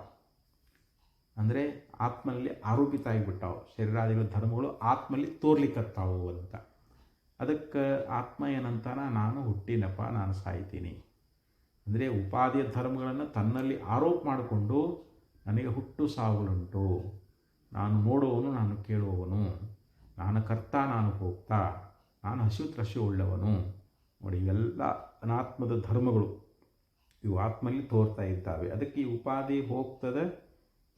ಅಂದರೆ ಆತ್ಮನಲ್ಲಿ ಆರೋಪಿತ ಆಗಿಬಿಟ್ಟಾವು. ಶರೀರಾದಿಗಳ ಧರ್ಮಗಳು ಆತ್ಮಲ್ಲಿ ತೋರ್ಲಿಕ್ಕತ್ತಾವು ಅಂತ. ಅದಕ್ಕೆ ಆತ್ಮ ಏನಂತಾನ, ನಾನು ಹುಟ್ಟಿನಪ್ಪ, ನಾನು ಸಾಯ್ತೀನಿ. ಅಂದರೆ ಉಪಾಧಿಯ ಧರ್ಮಗಳನ್ನು ತನ್ನಲ್ಲಿ ಆರೋಪ ಮಾಡಿಕೊಂಡು ನನಗೆ ಹುಟ್ಟು ಸಾವುಗಳುಂಟು, ನಾನು ನೋಡುವವನು, ನಾನು ಕೇಳುವವನು, ನಾನು ಕರ್ತ, ನಾನು ಹೋಗ್ತಾ, ನಾನು ಹಸಿವು ತ್ರಸಿ ಉಳ್ಳವನು. ನೋಡಿ, ಇವೆಲ್ಲ ಅನಾತ್ಮದ ಧರ್ಮಗಳು ಇವು ಆತ್ಮಲ್ಲಿ ತೋರ್ತಾ ಇದ್ದಾವೆ. ಅದಕ್ಕೆ ಈ ಉಪಾಧಿ ಹೋಗ್ತದೆ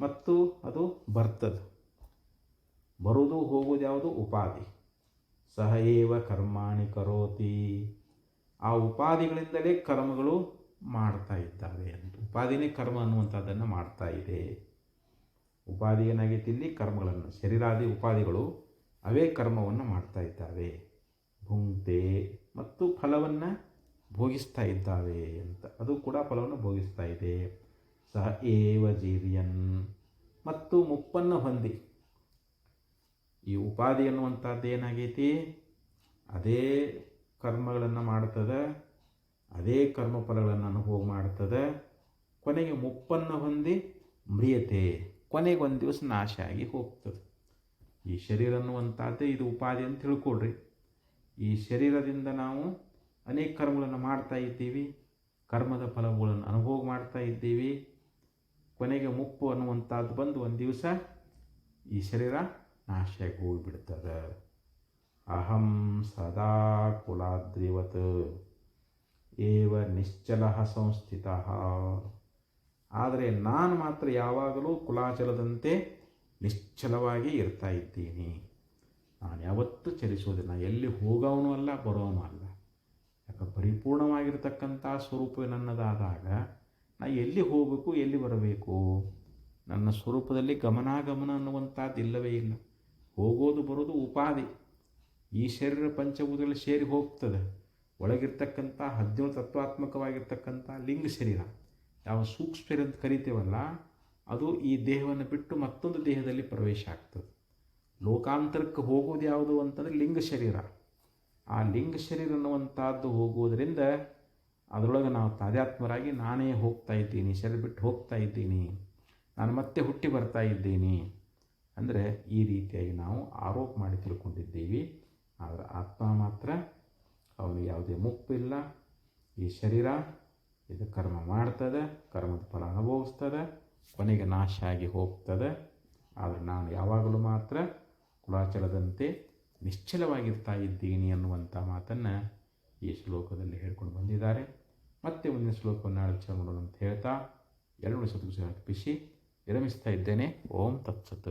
ಮತ್ತು ಅದು ಬರ್ತದೆ. ಬರುವುದು ಹೋಗುವುದು ಯಾವುದು? ಉಪಾಧಿ. ಸಹ ಏವ ಕರ್ಮಾಣಿ ಕರೋತಿ, ಆ ಉಪಾಧಿಗಳಿಂದಲೇ ಕರ್ಮಗಳು ಮಾಡ್ತಾ ಇದ್ದಾವೆ ಅಂತ. ಉಪಾಧಿನೇ ಕರ್ಮ ಅನ್ನುವಂಥದ್ದನ್ನು ಮಾಡ್ತಾ ಇದೆ. ಉಪಾಧಿ ಏನಾಗೈತಿ ಇಲ್ಲಿ? ಕರ್ಮಗಳನ್ನು, ಶರೀರಾದಿ ಉಪಾಧಿಗಳು ಅವೇ ಕರ್ಮವನ್ನು ಮಾಡ್ತಾ ಇದ್ದಾವೆ. ಭುಂಕ್ತೆ ಮತ್ತು ಫಲವನ್ನು ಭೋಗಿಸ್ತಾ ಇದ್ದಾವೆ ಅಂತ. ಅದು ಕೂಡ ಫಲವನ್ನು ಭೋಗಿಸ್ತಾ ಇದೆ. ಸಹ ಏವ ಜೀರ್ಯನ್ ಮತ್ತು ಮುಪ್ಪನ್ನು ಹೊಂದಿ. ಈ ಉಪಾಧಿ ಅನ್ನುವಂಥದ್ದು ಏನಾಗೈತಿ? ಅದೇ ಕರ್ಮಗಳನ್ನು ಮಾಡ್ತದೆ, ಅದೇ ಕರ್ಮಫಲಗಳನ್ನು ಅನುಭವ ಮಾಡ್ತದೆ. ಕೊನೆಗೆ ಮುಪ್ಪನ್ನು ಹೊಂದಿ ಮ್ರಿಯತೆ, ಕೊನೆಗೆ ಒಂದು ದಿವಸ ನಾಶ ಆಗಿ ಹೋಗ್ತದೆ. ಈ ಶರೀರ ಅನ್ನುವಂಥದ್ದೇ ಇದು ಉಪಾಧಿ ಅಂತ ತಿಳ್ಕೊಳ್ರಿ. ಈ ಶರೀರದಿಂದ ನಾವು ಅನೇಕ ಕರ್ಮಗಳನ್ನು ಮಾಡ್ತಾ ಇದ್ದೀವಿ, ಕರ್ಮದ ಫಲಗಳನ್ನು ಅನುಭವ ಮಾಡ್ತಾ ಇದ್ದೀವಿ. ಕೊನೆಗೆ ಮುಪ್ಪು ಅನ್ನುವಂಥದ್ದು ಬಂದು ಒಂದು ದಿವಸ ಈ ಶರೀರ ನಾಶ ಆಗಿ ಹೋಗಿಬಿಡ್ತದೆ. ಅಹಂ ಸದಾ ಕುಲಾದ್ರಿವತ್ ಏವ ನಿಶ್ಚಲ ಸಂಸ್ಥಿತ. ಆದರೆ ನಾನು ಮಾತ್ರ ಯಾವಾಗಲೂ ಕುಲಾಚಲದಂತೆ ನಿಶ್ಚಲವಾಗಿ ಇರ್ತಾ ಇದ್ದೀನಿ. ನಾನು ಯಾವತ್ತೂ ಚಲಿಸೋದಿಲ್ಲ. ಎಲ್ಲಿ ಹೋಗೋವನು ಅಲ್ಲ, ಬರೋವನು ಅಲ್ಲ. ಯಾಕೆ? ಪರಿಪೂರ್ಣವಾಗಿರ್ತಕ್ಕಂಥ ಸ್ವರೂಪ ನನ್ನದಾದಾಗ ನಾ ಎಲ್ಲಿ ಹೋಗಬೇಕು, ಎಲ್ಲಿ ಬರಬೇಕು? ನನ್ನ ಸ್ವರೂಪದಲ್ಲಿ ಗಮನಾಗಮನ ಅನ್ನುವಂಥದ್ದು ಇಲ್ಲವೇ ಇಲ್ಲ. ಹೋಗೋದು ಬರೋದು ಉಪಾಧಿ. ಈ ಶರೀರ ಪಂಚಭೂತಗಳಲ್ಲಿ ಸೇರಿ ಹೋಗ್ತದೆ. ಒಳಗಿರ್ತಕ್ಕಂಥ 17 ತತ್ವಾತ್ಮಕವಾಗಿರ್ತಕ್ಕಂಥ ಲಿಂಗ ಶರೀರ, ಯಾವ ಸೂಕ್ಷ್ಮ ಶರೀರ ಅಂತ ಕರಿತೇವಲ್ಲ, ಅದು ಈ ದೇಹವನ್ನು ಬಿಟ್ಟು ಮತ್ತೊಂದು ದೇಹದಲ್ಲಿ ಪ್ರವೇಶ ಆಗ್ತದೆ. ಲೋಕಾಂತರಕ್ಕೆ ಹೋಗೋದು ಯಾವುದು ಅಂತಂದರೆ ಲಿಂಗ ಶರೀರ. ಆ ಲಿಂಗ ಶರೀರ ಅನ್ನುವಂಥದ್ದು ಹೋಗುವುದರಿಂದ ಅದರೊಳಗೆ ನಾವು ತಾದಾತ್ಮರಾಗಿ ನಾನೇ ಹೋಗ್ತಾ ಇದ್ದೀನಿ, ಶರೀರ ಬಿಟ್ಟು ಹೋಗ್ತಾ ಇದ್ದೀನಿ, ನಾನು ಮತ್ತೆ ಹುಟ್ಟಿ ಬರ್ತಾ ಇದ್ದೀನಿ ಅಂದರೆ ಈ ರೀತಿಯಾಗಿ ನಾವು ಆರೋಪ ಮಾಡಿ ತಿಳ್ಕೊಂಡಿದ್ದೀವಿ. ಆದರೆ ಆತ್ಮ ಮಾತ್ರ ಅವನಿಗೆ ಯಾವುದೇ ಮುಪ್ಪಿಲ್ಲ. ಈ ಶರೀರ ಇದು ಕರ್ಮ ಮಾಡ್ತದೆ, ಕರ್ಮದ ಫಲ ಅನುಭವಿಸ್ತದೆ, ಕೊನೆಗೆ ನಾಶ ಆಗಿ ಹೋಗ್ತದೆ. ಆದರೆ ನಾನು ಯಾವಾಗಲೂ ಮಾತ್ರ ಕುಲಾಚಲದಂತೆ ನಿಶ್ಚಲವಾಗಿರ್ತಾ ಇದ್ದೀನಿ ಅನ್ನುವಂಥ ಮಾತನ್ನು ಈ ಶ್ಲೋಕದಲ್ಲಿ ಹೇಳ್ಕೊಂಡು ಬಂದಿದ್ದಾರೆ. ಮತ್ತೆ ಮುಂದಿನ ಶ್ಲೋಕವನ್ನು ನಾಳೆ ವಿಚಾರ ಮಾಡೋಣ ಅಂತ ಹೇಳ್ತಾ 2 ಸದ್ಗುರು ಅರ್ಪಿಸಿ ವಿರಮಿಸ್ತಾ ಇದ್ದೇನೆ. ಓಂ ತತ್ಸತ್.